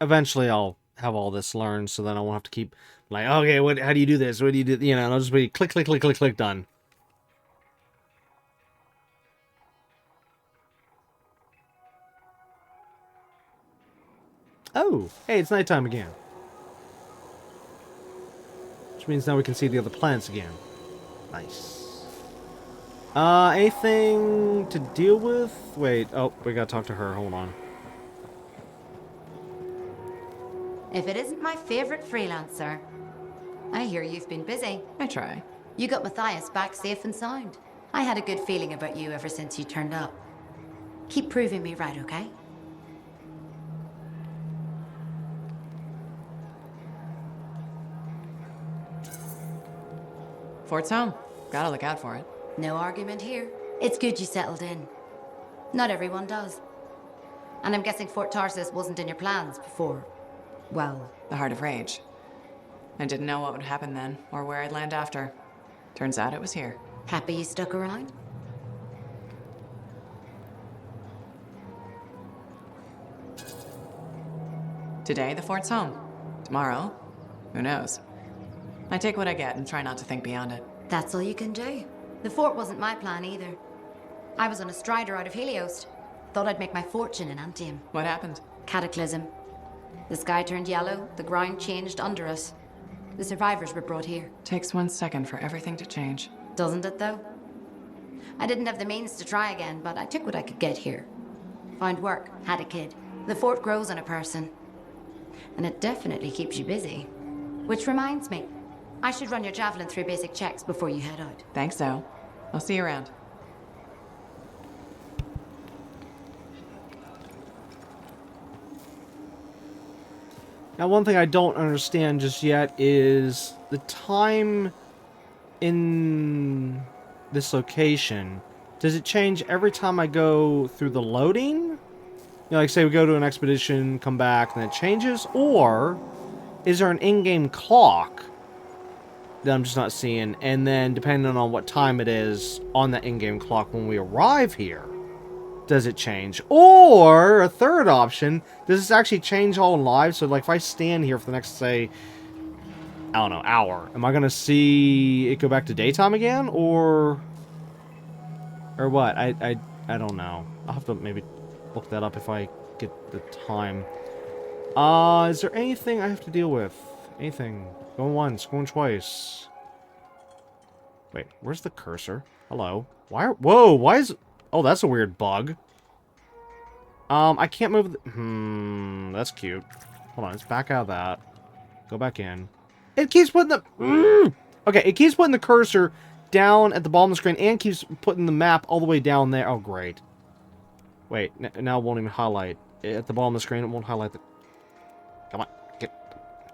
Eventually I'll have all this learned, so then I won't have to keep like, okay, how do you do this? What do you do? You know, and I'll just be click, click, click, click, click, done. Oh, hey, it's nighttime again. Which means now we can see the other planets again. Nice. Anything to deal with? Wait, oh, we gotta talk to her. Hold on. If it isn't my favorite freelancer. I hear you've been busy. I try. You got Matthias back safe and sound. I had a good feeling about you ever since you turned up. Keep proving me right, okay? Fort's home. Gotta look out for it. No argument here. It's good you settled in. Not everyone does. And I'm guessing Fort Tarsus wasn't in your plans before, well... The Heart of Rage. I didn't know what would happen then, or where I'd land after. Turns out it was here. Happy you stuck around? Today, the fort's home. Tomorrow, who knows? I take what I get and try not to think beyond it. That's all you can do. The fort wasn't my plan either. I was on a strider out of Helios. Thought I'd make my fortune in Anthem. What happened? Cataclysm. The sky turned yellow, the ground changed under us. The survivors were brought here. Takes 1 second for everything to change. Doesn't it, though? I didn't have the means to try again, but I took what I could get here. Found work, had a kid. The fort grows on a person. And it definitely keeps you busy. Which reminds me, I should run your javelin through basic checks before you head out. Thanks, Zoe. I'll see you around. Now, one thing I don't understand just yet is the time in this location. Does it change every time I go through the loading? You know, like say we go to an expedition, come back, and then it changes? Or is there an in-game clock that I'm just not seeing? And then, depending on what time it is on that in-game clock when we arrive here, does it change? Or, a third option, does this actually change all live? So, like, if I stand here for the next, say, I don't know, hour, am I going to see it go back to daytime again? Or what? I don't know. I'll have to maybe look that up if I get the time. Is there anything I have to deal with? Anything? Going once, going twice. Wait, where's the cursor? Hello? Whoa, why is... Oh, that's a weird bug. I can't move the... that's cute. Hold on, let's back out of that. Go back in. It keeps putting the... Okay, it keeps putting the cursor down at the bottom of the screen and keeps putting the map all the way down there. Oh, great. Wait, now it won't even highlight. At the bottom of the screen, it won't highlight the... Come on, get...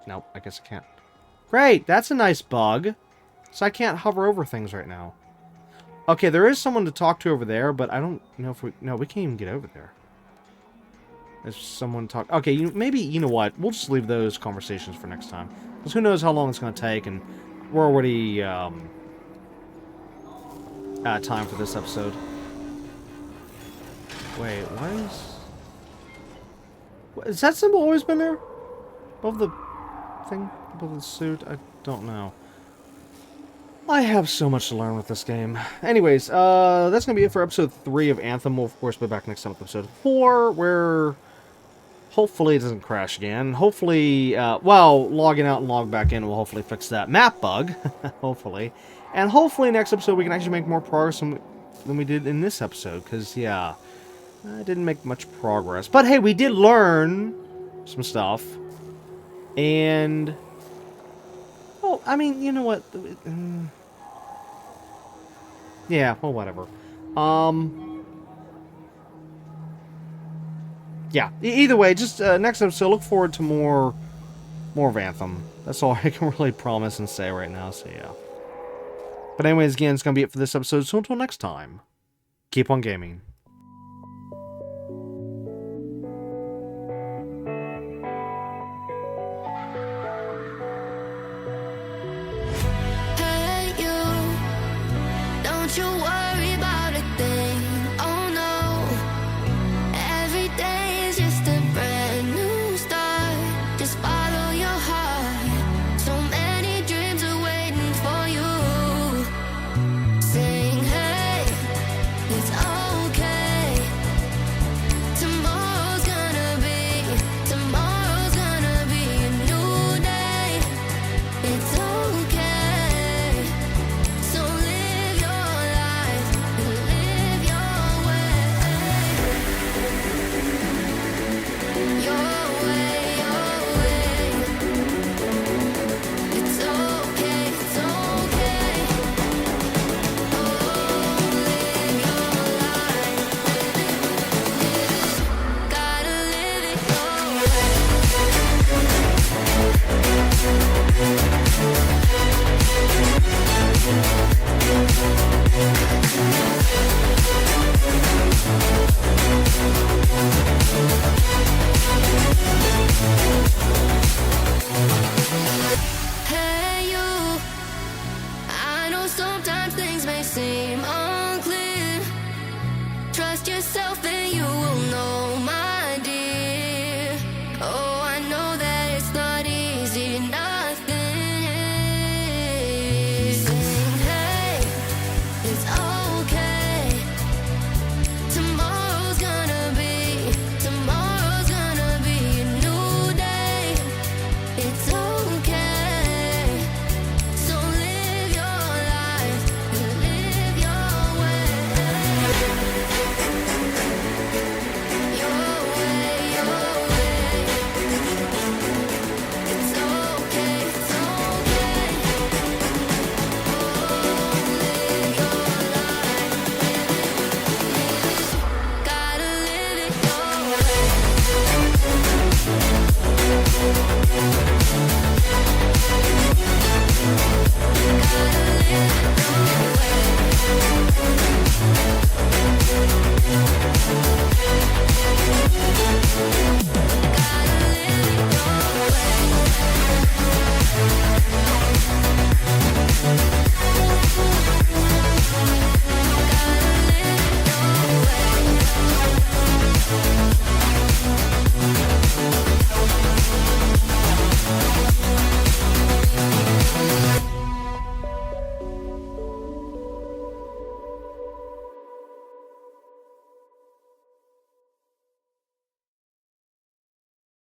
Nope, I guess I can't. Great, that's a nice bug. So I can't hover over things right now. Okay, there is someone to talk to over there, but I don't know if we... No, we can't even get over there. There's someone to talk... Okay, maybe, you know what? We'll just leave those conversations for next time. Because who knows how long it's going to take, and we're already out of time for this episode. Wait, why is... Has that symbol always been there? Above the thing? Above the suit? I don't know. I have so much to learn with this game. Anyways, that's going to be it for episode 3 of Anthem. We'll, of course, be back next time with episode 4, where hopefully it doesn't crash again. Hopefully, well, logging out and log back in will hopefully fix that map bug. Hopefully. And hopefully next episode we can actually make more progress than we did in this episode. Because, yeah, I didn't make much progress. But, hey, we did learn some stuff. And... Well, I mean, you know what... Yeah, well, whatever. Yeah, either way, just next episode, look forward to more of Anthem. That's all I can really promise and say right now, so yeah. But anyways, again, it's going to be it for this episode, so until next time, keep on gaming.